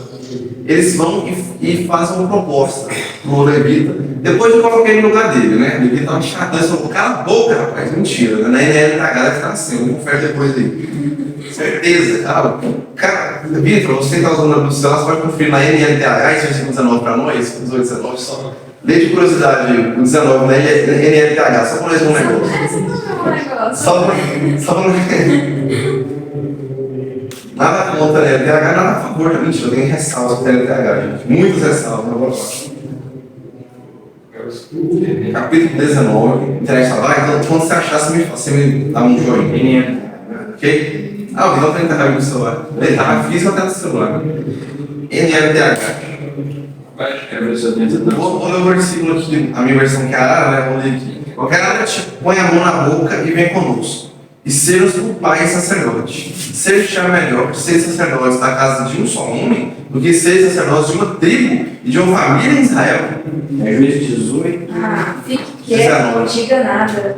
eles vão e fazem uma proposta pro levita. Depois eu coloquei no lugar dele, né? O levita estava chatando. Ele falou, cala a boca, rapaz. Mentira. Né? Na NLH deve estar assim. Eu vou conferir depois dele. Certeza, cara, Vitor, você está usando a Bíblia do celular, você pode conferir na NLTH, esse versículo 19 para nós, 18, 19, só lê de curiosidade o 19 na NLTH, só para nós um negócio. Só para nada contra a NLTH, nada a favor, mentira, eu tenho ressalvas para a NLTH, gente, muitas ressalvas, eu vou falar. Capítulo 19, internet está lá, então quando você achar, você me dá um joinha. Ok? O Vidal tem que estar no celular. Ele estava físico até no celular. NLTH. Vou ler o versículo aqui, a minha versão que é a Ara, né? Vou ler aqui. Qualquer área põe a mão na boca e vem conosco. E ser o pai sacerdote. Seja melhor ser sacerdotes da casa de um só homem do que ser sacerdotes de uma tribo e de uma família em Israel. É Juízes 18. Fique quieto, não diga nada.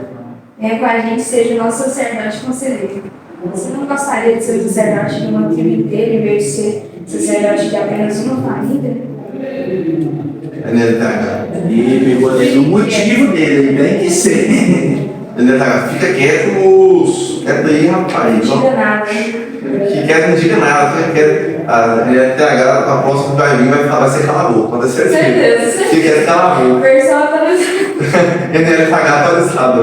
Venha com a gente, seja o nosso sacerdote conselheiro. Você não gostaria de ser sacerdote de uma tribo inteira em vez de ser sacerdote de apenas uma família? E pegou ali o motivo dele, tem que ser. Fica quieto, moço. Quieto aí, rapaz. Não diga nada. Que quieto não diga nada. A NLTH, a próxima que vai vir, vai ser cala a boca. Pode ser certeza. Fica quieto, cala a boca. Versão atualizada. NLTH atualizada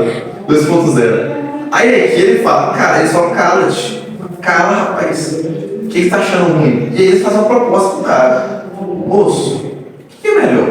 2.0. Aí aqui ele fala, cara, eles falam, cala-te. Cala, rapaz. O que você tá achando ruim? E aí eles fazem uma proposta pro cara. Moço, o que é melhor?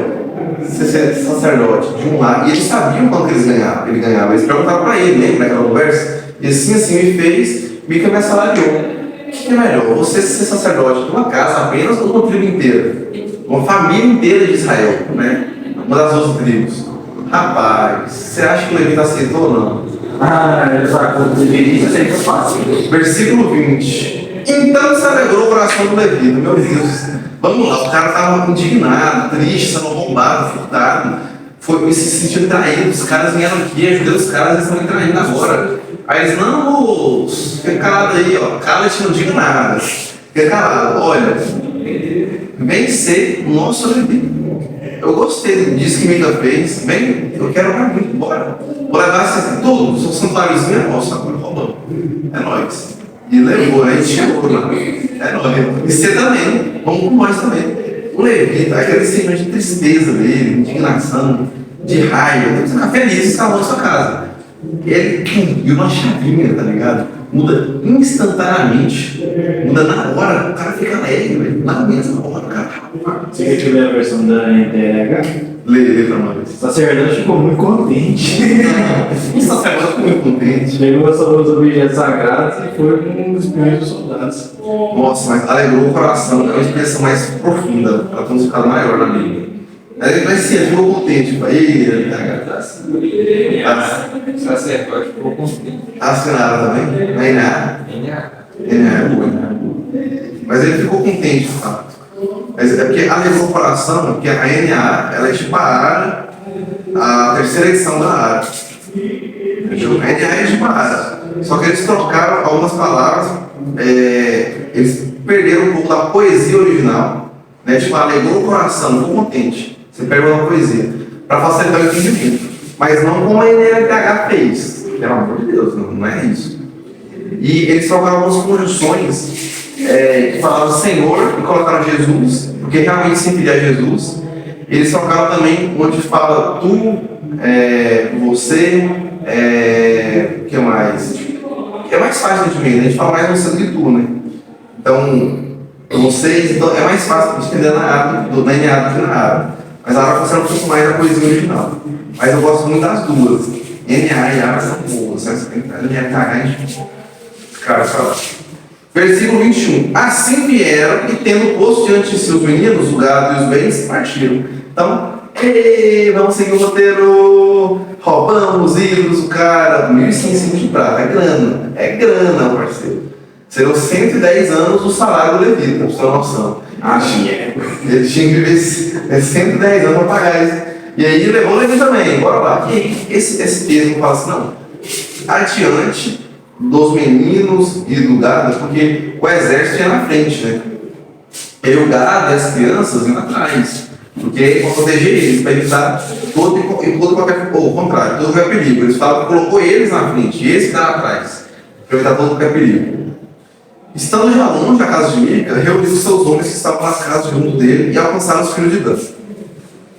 Você ser sacerdote de um lado. E eles sabiam quanto eles ganhavam. Ele ganhava. Eles perguntaram pra ele, lembra naquela conversa? E assim me fez, Mica me assalariou. O que é melhor? Você ser sacerdote de uma casa apenas ou de uma tribo inteira? Uma família inteira de Israel, né? Uma das 12 tribos. Rapaz, você acha que o Levita aceitou ou não? Essa coisa deveria ser que eu faço. Versículo 20. Então se alegrou o coração do levita. Meu Deus. Vamos lá, o cara estava indignado, triste, sendo roubado, furtado. Foi se sentindo traído. Os caras vieram aqui, ajudei os caras, eles estão me traindo agora. Aí eles, não, moço, fica calado aí, ó. Cala-te, não diga nada. Fica calado, olha. Vem ser o nosso levita. Eu gostei disso que Mica fez. Vem, eu quero pra mim, bora. Vou levar assim, tudo, seu santuáriozinho é nosso, agora roubando. É nóis. E levou, né? A gente chegou lá. É nóis. E você também, vamos com nós também. O levita, aquele sentimento de tristeza dele, de indignação, de raiva, tem que ficar feliz e salvar a sua casa. Ele viu uma chavinha, tá ligado? Muda instantaneamente. Muda na hora, o cara fica alegre, velho. Na mesma hora, cara. Você quer que ler a versão da NTLH? Lê pra nós. O sacerdote ficou muito contente. O sacerdote ficou muito contente. Pegou os objetos sagrados e foi com um dos primeiros soldados. Nossa, mas alegrou o coração. É uma expressão mais profunda. Ela tem um significado maior na Bíblia. Mas sim, ele ficou contente. Tipo, aí, Sacerdote ficou contente. assinada também? Não é nada. É boa. Mas ele ficou contente, de fato. Mas é porque alegrou o coração, porque a NA, ela é tipo a ARA, a terceira edição da ARA. Entendeu? A NA é tipo a ARA. Só que eles trocaram algumas palavras, eles perderam um pouco da poesia original, né? Tipo, alegrou o coração, ficou contente. Você perdeu uma poesia, para facilitar o entendimento. Mas não como a NLTH fez. Pelo amor de Deus, não é isso. E eles trocaram algumas conjunções que falavam Senhor e colocaram Jesus, porque realmente se referia a Jesus. Eles trocaram também onde fala tu, você, o que mais? É mais fácil de entender, a gente fala mais você do que tu, né? Então, vocês, então é mais fácil de entender na área, do NA do que na área. Mas a área funciona um pouco mais da poesia original. Mas eu gosto muito das duas. NA e área são boas, né? NA, cara, fala. Versículo 21. Assim vieram e, tendo posto diante de seus meninos o gado e os bens, partiram. Então, vamos seguir o roteiro. Roubamos ídolos, o cara, 1.500 de prata. É grana, parceiro. Serão 110 anos o salário do levita, pra você ter uma noção. Ele tinha que viver 110 anos para pagar isso. E aí levou o levita também, bora lá. E esse termo fala assim, não. Adiante dos meninos e do gado, porque o exército ia na frente, né? E o gado e as crianças iam atrás, porque é para proteger eles, para evitar todo qualquer perigo. Eles falam que colocou eles na frente, e eles que estavam atrás, para evitar todo qualquer perigo. Estando já longe da casa de Mica, reuniu os seus homens que estavam nas casas junto dele e alcançaram os filhos de Dan.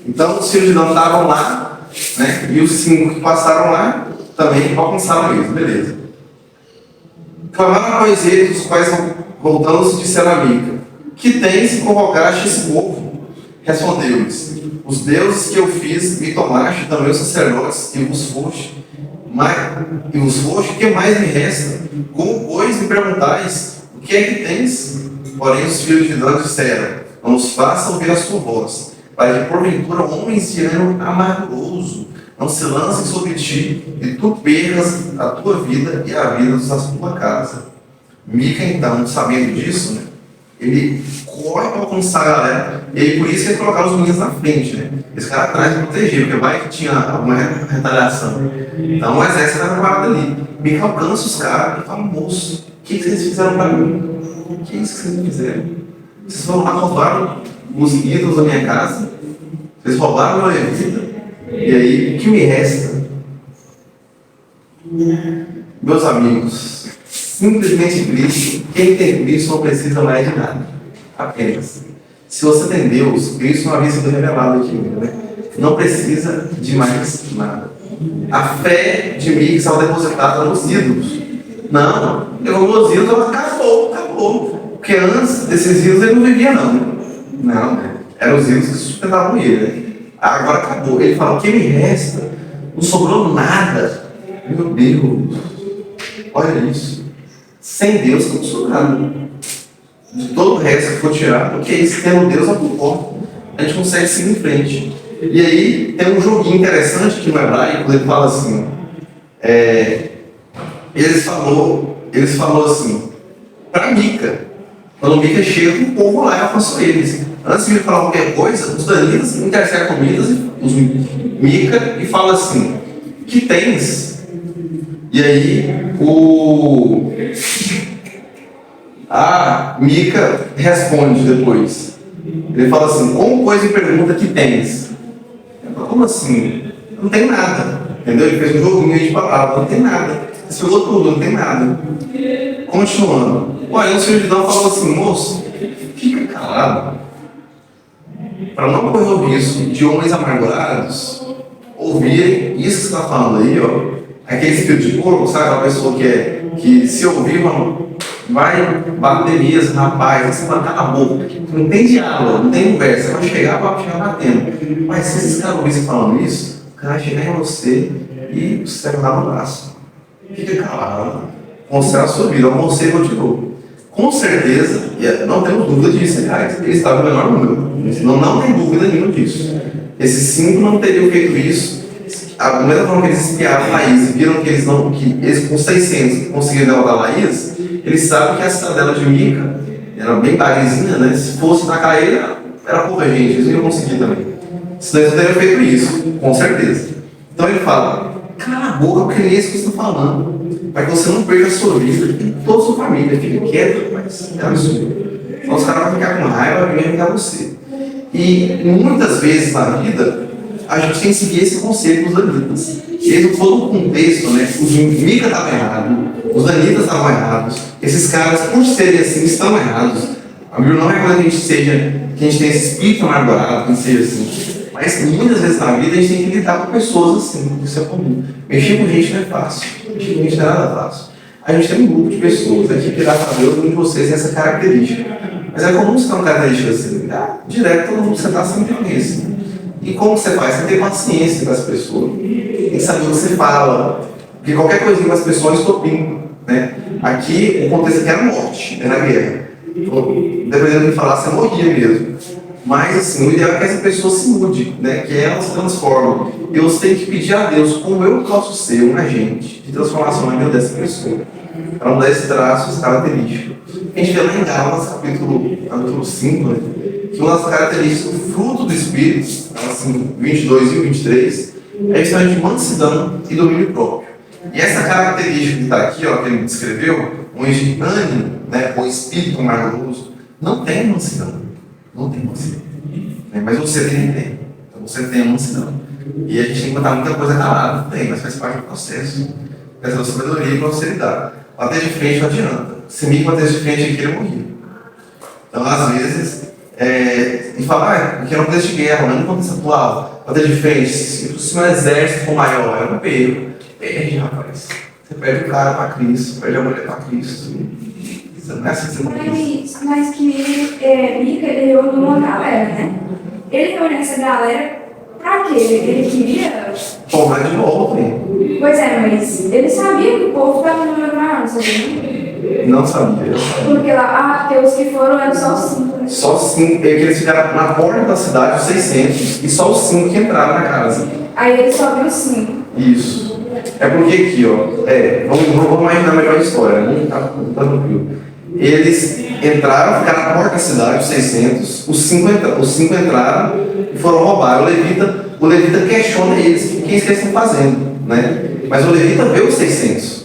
Então os filhos de Dan estavam lá, né? E os 5 que passaram lá também alcançaram eles, beleza. Clamaram após eles, os quais, voltando-se, disseram a Mica: que tens que convocaste esse povo? Respondeu-lhes: os deuses que eu fiz me tomaste, também os sacerdotes, e vos foste, o que mais me resta? Como, pois, me perguntais, o que é que tens? Porém os filhos de Dan disseram: não nos faça ouvir a sua voz, para que porventura homens de ânimo amargoso não se lancem sobre ti, e tu percas a tua vida e a vida da tua casa. Mica, então, sabendo disso, né, ele corre para alcançar a galera, e aí por isso que eles colocaram os meninos na frente, né? Esse cara atrás para proteger, porque vai que tinha alguma retaliação. Então o exército estava preparado ali. Mica alcança os caras e fala: moço, o que vocês fizeram para mim? O que é isso que vocês me fizeram? Vocês foram lá, roubaram os ídolos da minha casa? Vocês roubaram a minha vida? E aí, o que me resta? Meus amigos, simplesmente Cristo, quem tem Cristo não precisa mais de nada. Apenas. Se você tem Deus, Cristo não havia sido revelado aqui, né? Não precisa de mais nada. A fé de mim estava depositada nos ídolos. Não, levou os ídolos, acabou. Porque antes desses ídolos ele não vivia, não. Eram os ídolos que sustentavam ele, né? Agora acabou. Ele fala: o que me resta? Não sobrou nada. Meu Deus, olha isso. Sem Deus não sobrou nada. De todo o resto que for tirado, porque isso tendo Deus a por a gente consegue seguir em frente. E aí tem um joguinho interessante aqui no hebraico, ele fala assim: eles falou assim, para Mica. Quando Mica chega, o povo lá e alcançou eles. Antes de ele falar qualquer coisa, os danitas interceptam os Mica e fala assim, que tens? E aí a Mica responde depois. Ele fala assim, como coisa e pergunta que tens? Eu falo, como assim? Não tem nada. Entendeu? Ele fez um joguinho aí de palavras, não tem nada. Você falou tudo, não tem nada. Continuando. Olha, o servidão falou assim, moço, fica calado. Para não correr o risco de homens amargurados ouvirem isso que você está falando aí, ó. Aquele espírito de porco, sabe? Aquela pessoa que se ouvir, vai bater mesmo, rapaz, você vai calar a boca. Não tem diálogo, não tem conversa, vai chegar batendo. Mas se esses caras ouvirem falando isso, o cara vai chegar em você e você vai dar no braço. Fica calado, considera a sua vida, o conselho continuou. Com certeza, não temos dúvida disso, aliás, ele estava no menor número. Não tem dúvida nenhuma disso. Esses 5 não teriam feito isso. A primeira forma que eles espiaram Laís e viram que eles com 600 conseguiram derrotar Laís, eles sabem que a cidadela de Mica era bem barizinha, né? Se fosse na ilha, era pouca gente, eles não iam conseguir também. Senão eles não teriam feito isso, com certeza. Então ele fala, cala a boca, porque nem é isso que você está falando. Para que você não perca a sua vida e toda a sua família. Fica quieto, mas é absurdo. Então os caras vão ficar com raiva e vão vingar você. E muitas vezes na vida, a gente tem que seguir esse conselho dos danitas. Eles todo o contexto, né? Os Mica estavam errados, os danitas estavam errados, esses caras, por serem assim, estão errados. A Bíblia não recomenda que a gente tenha esse espírito amargurado, que a gente seja assim. Mas muitas vezes na vida a gente tem que lidar com pessoas assim, isso é comum. Mexer com gente não é fácil, mexer com gente não é nada fácil. A gente tem um grupo de pessoas aqui que, graças a Deus, um de vocês tem essa característica. Mas é comum você ter uma característica assim, direto todo mundo que você está sempre conhece. E como você faz? Você tem paciência com as pessoas. Tem que saber o que você fala. Porque qualquer coisinha com as pessoas é estopim, né? Aqui, o contexto aqui era morte, era guerra. Então, dependendo do que falar, você morria mesmo. Mas, assim, o ideal é que essa pessoa se mude, né? Que ela se transforme. Deus tem que pedir a Deus como eu posso ser um agente de transformação na vida dessa pessoa. Para mudar esse traço, essa característica. A gente vê lá em Gálatas, capítulo 5, né? Que uma das características do fruto do Espírito, assim, 22 e 23, é justamente mansidão e domínio próprio. E essa característica que está aqui, ó, que ele descreveu, onde ânimo, né, o espírito margoso, não tem mansidão. Não tem mansidão. Mas você tem que ter. Então você tem a mansidão. E a gente tem que botar muita coisa calada, tem, mas faz parte do processo. Essa sabedoria para você lidar. Bater de frente não adianta. Se me bater de frente aqui, ele morria. Então, às vezes, e falar, porque era um contexto de guerra, não é um contexto atual. Bater de frente, se o exército for maior, é um perro. Perde, rapaz. Você perde o cara para Cristo, perde a mulher para Cristo. Isso não é assim que você não pensa. Mas que Mica, ele reuniu uma galera, né? Ele reuniu essa galera pra quê? Ele queria... Tomar de volta, hein? Pois é, mas ele sabia que o povo estava no número maior, não sabia? Não sabia. Porque lá, porque os que foram eram só 5. Né? Só 5, porque eles ficaram na porta da cidade, os 600, e só os 5 que entraram na casa. Aí ele só viu 5. Isso. É porque aqui, ó, vamos imaginar melhor a história, né? Tá tranquilo. Eles entraram, ficaram na porta da cidade, os 600, os 5 entraram e foram roubar. O levita questiona eles, o que eles estão fazendo, né? Mas o levita vê os 600.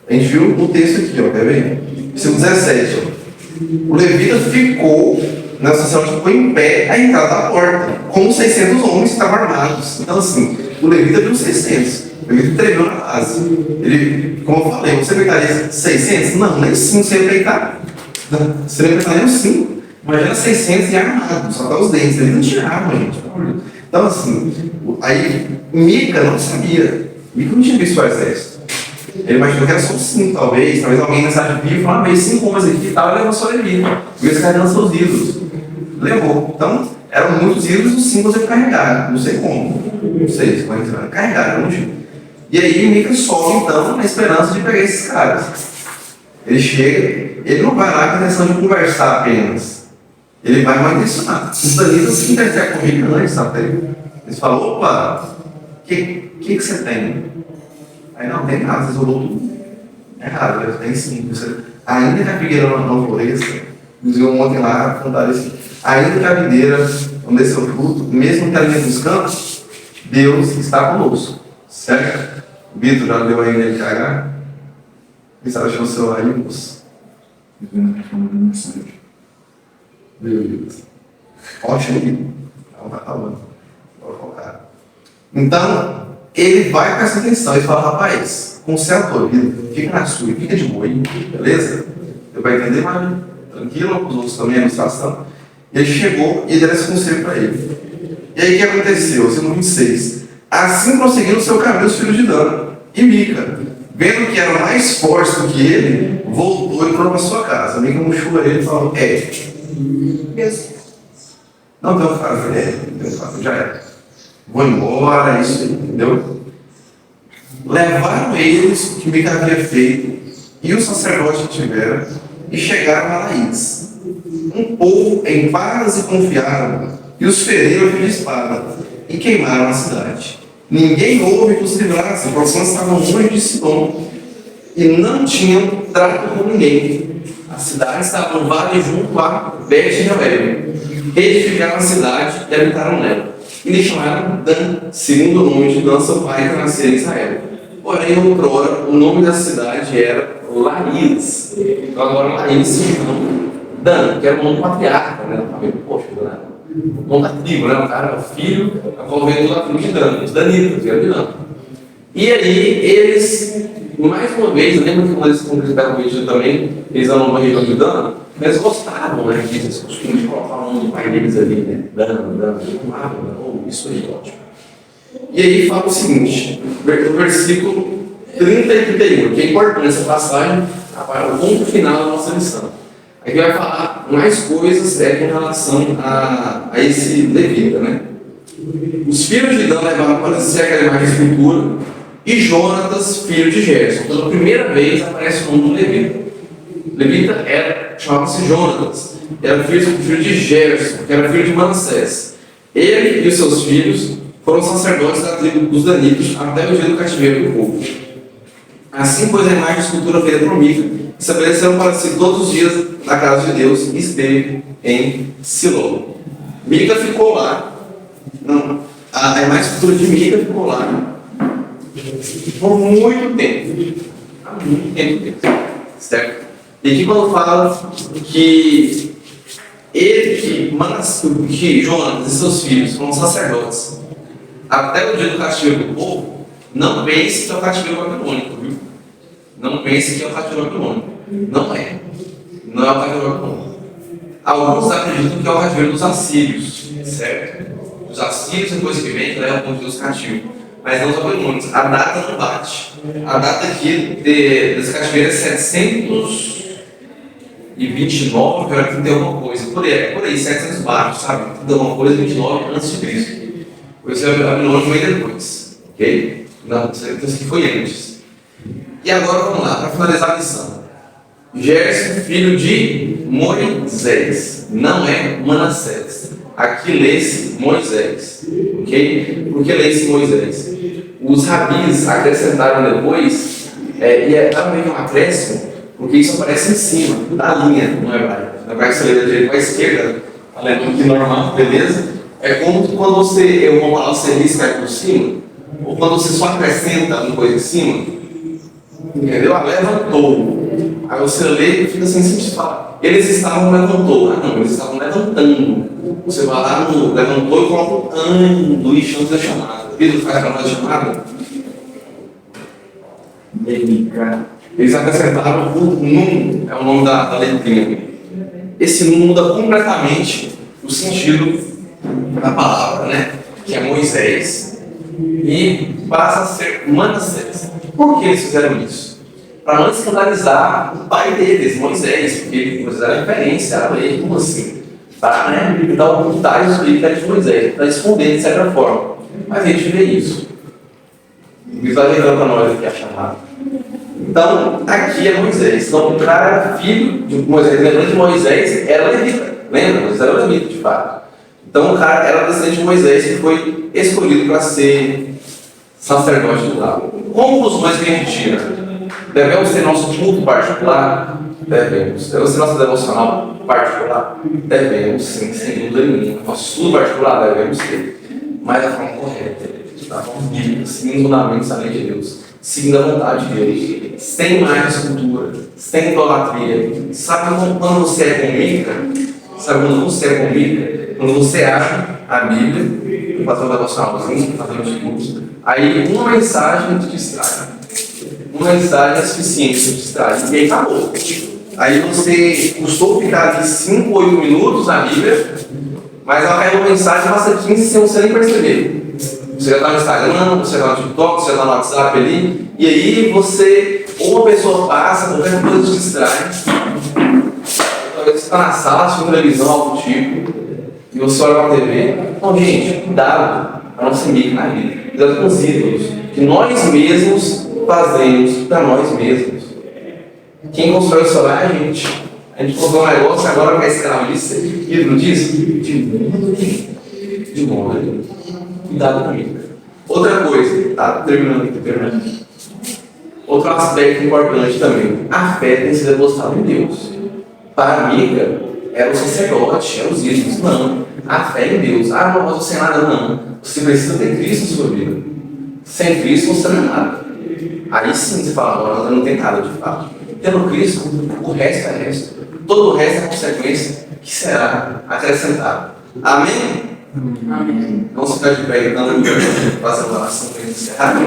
A gente viu no texto aqui, ó, quer ver? Versículo 17, ó. O levita ficou, na situação, ficou em pé à entrada da porta, com os 600 homens que estavam armados. Então, assim, o levita viu os 600. O levita tremeu na base. Ele, como eu falei, você pegaria 600? Não, nem 5 você ia pegar. Você não ia pegar nem os 5. Imagina 600 e armados, só tá os dentes. Ele não tinha arma, gente. Então, assim, aí Mica não sabia. Mica não tinha visto o exército. Ele imaginou que era só 5, talvez alguém na cidade viu e falou, veio 5 homens aqui e tal, e levou só levita. E eles carregando seus ídolos. Levou. Então, eram muitos ídolos, os 5 você carregaram. Não sei como. Não sei como é que carregaram, não tinha. E aí Mica sobe então na esperança de pegar esses caras. Ele chega, ele não vai lá com a intenção de conversar apenas. Ele vai mal intencionado. Os danitas se interceptam com Mica antes, sabe? Eles falam, opa, o que você tem? Aí não tem nada, você isolou tudo. É raro, é bem simples. Ainda que a figueira não floresça, inclusive ontem lá, cantaram assim, ainda que a videira não dê seu fruto, mesmo que ela venha buscando, Deus está conosco. Certo? Vitor já deu aí nele cagar? Quem está achando o celular aí, moço? Ótimo, Vitor. Tá falando. Vou focar. Então, ele vai com essa intenção e fala, rapaz, conserta a tua vida, fica na sua, fica de boa aí, beleza? Você vai entender, mas tranquilo, os outros também, a ilustração. E ele chegou e ele deu esse conselho para ele. E aí o que aconteceu? Versículo 26. Assim prosseguiram o seu caminho os filhos de Dan e Mica, vendo que eram mais fortes do que ele, voltou e entrou para sua casa. Mica murchou ele e falou, mesmo. Não tem o que fazer, não tem o que fazer, já era. Vou embora, isso aí, entendeu? Levaram eles o que Mica havia feito e o sacerdote que tiveram e chegaram a Laís. Um povo em paz e confiaram e os feriram de espada e queimaram a cidade. Ninguém houve que os livrasse, porque eles estavam longe de Sidom e não tinham trato com ninguém. A cidade estava no vale junto a Bet-Joel. Edificaram a cidade e habitaram nela. E lhe chamaram Dan, segundo o nome de Dan, seu pai, que nasceu em Israel. Porém, outrora, o nome da cidade era Laís. Então agora Laís se chama Dan, que era o nome do patriarca, né? Da família, poxa, né? O nome da tribo, né? O cara é o filho, a qual veio toda a tribo de Dan, os Danitas, que era de Dan. E aí, eles, mais uma vez, lembra que quando eles concretizaram o vídeo também, eles andam na região de Dan, eles gostavam, né? Eles costumes de colocar o nome do pai deles ali, né? Dan, isso aí, ótimo. E aí fala o seguinte, no versículo 30 e 31, que é importante essa passagem, para o ponto final da nossa lição. Aqui vai falar mais coisas com relação a esse levita, né? Os filhos de Dan levaram para ser aquela imagem de escultura e Jonatas, filho de Gerson. Pela primeira vez aparece o nome do levita. Levita chamava-se Jonatas, era filho de Gerson, que era filho de Manassés. Ele e os seus filhos foram sacerdotes da tribo dos Danitas até o dia do cativeiro do povo. Assim, pois, a imagem de escultura feita por Mica estabeleceram para si todos os dias na casa de Deus e esteve em Siló. Mica ficou lá. Não, a imagem de escultura de Mica ficou lá por muito tempo. Há muito tempo. Certo? E aqui quando fala que que Jonas e seus filhos foram sacerdotes até o dia do cativeiro do povo, não pense que é o cativeiro babilônico, viu? Não pense que é o cativeiro babilônico. Não é. Não é o cativeiro babilônico. Alguns acreditam que é o cativeiro dos assírios, certo? Os assírios é coisa que vem, que leva o Deus cativo. Mas não os babilônicos. A data não bate. A data aqui desse cativeiro é 729, era 30 alguma coisa. Por aí, 700 baixo, sabe? 30 alguma coisa, 29 antes de Cristo. Pois é, a Babilônia veio depois. Ok? Não, isso aqui foi antes. E agora vamos lá, para finalizar a lição. Gerson, filho de Moisés, não é Manassés. Aqui lê-se Moisés. Ok? Por que lê-se Moisés? Os rabis acrescentaram depois, e estava meio que um acréscimo, porque isso aparece em cima da linha no hebraico. No hebraico você lê da direita para a esquerda, está lendo aqui normal, beleza? É como quando uma palavra você risca por cima, ou quando você só acrescenta alguma coisa em cima, entendeu? Levantou. Aí você lê e fica assim, você fala, eles estavam levantou. Ah não, eles estavam levantando. Você vai lá no levantou e coloca ando e chama da chamada. Pedro faz a chamada chamada. Eles acrescentaram o num, é o nome da letrinha. Esse num muda completamente o sentido da palavra, né? Que é Moisés, e passa a ser Manassés. Por que eles fizeram isso? Para não escandalizar o pai deles, Moisés, porque Moisés era referência, era lei, como assim? Para, né, dar ocultar isso que era de Moisés, para esconder de certa forma. Mas a gente vê isso. Exagerando para nós aqui a chamada. Então, aqui é Moisés. Então, o cara era filho de Moisés. Lembrando que Moisés era levita. Lembra? Moisés era levita, de fato. Então, o cara era descendente de Moisés que foi escolhido para ser sacerdote do lado. Conclusões que a gente tira. Devemos ter nosso culto particular? Devemos. Devemos ter nosso devocional particular? Devemos, sim, sem dúvida nenhuma. Nosso estudo particular devemos ter. Mas da forma correta, da forma bíblica, seguindo os fundamentos da lei de Deus, seguindo a vontade de Deus, sem mais cultura, sem idolatria. Sabe quando você é comica? Sabe quando você é comica? Quando você acha a Bíblia, fazer um devocionalzinho, fazer um estudo, aí uma mensagem te distrai. Uma mensagem é suficiente para te distrai. E aí acabou. Aí você custou ficar ali 5, 8 minutos na Bíblia, mas ela caiu uma mensagem, passa 15 sem você nem perceber. Você já está no Instagram, você está no TikTok, você está no WhatsApp ali, e aí você, ou uma pessoa passa, qualquer coisa te distrai. Talvez você está na sala assistindo televisão, algo do tipo, e você olha para a TV. Então, gente, cuidado para não ser meio na vida. Cuidado com os ídolos que nós mesmos fazemos para nós mesmos. Quem constrói o celular é a gente. A gente comprou um negócio, agora vai escravista. Ídolo disso? De novo. Cuidado comigo. Outra coisa, tá? Terminando. Outro aspecto importante também. A fé tem que ser depositada em Deus. Para a amiga, era o sacerdote, era os ídolos. Não. A fé em Deus. Ah, não posso ser nada, não. Você precisa ter Cristo na sua vida. Sem Cristo você não é nada. Aí sim você fala, agora não tem nada de fato. Tendo Cristo, o resto é resto. Todo o resto é consequência que será acrescentado. Amém? Amém. Vamos ficar de pé então, fazer uma oração para encerrar.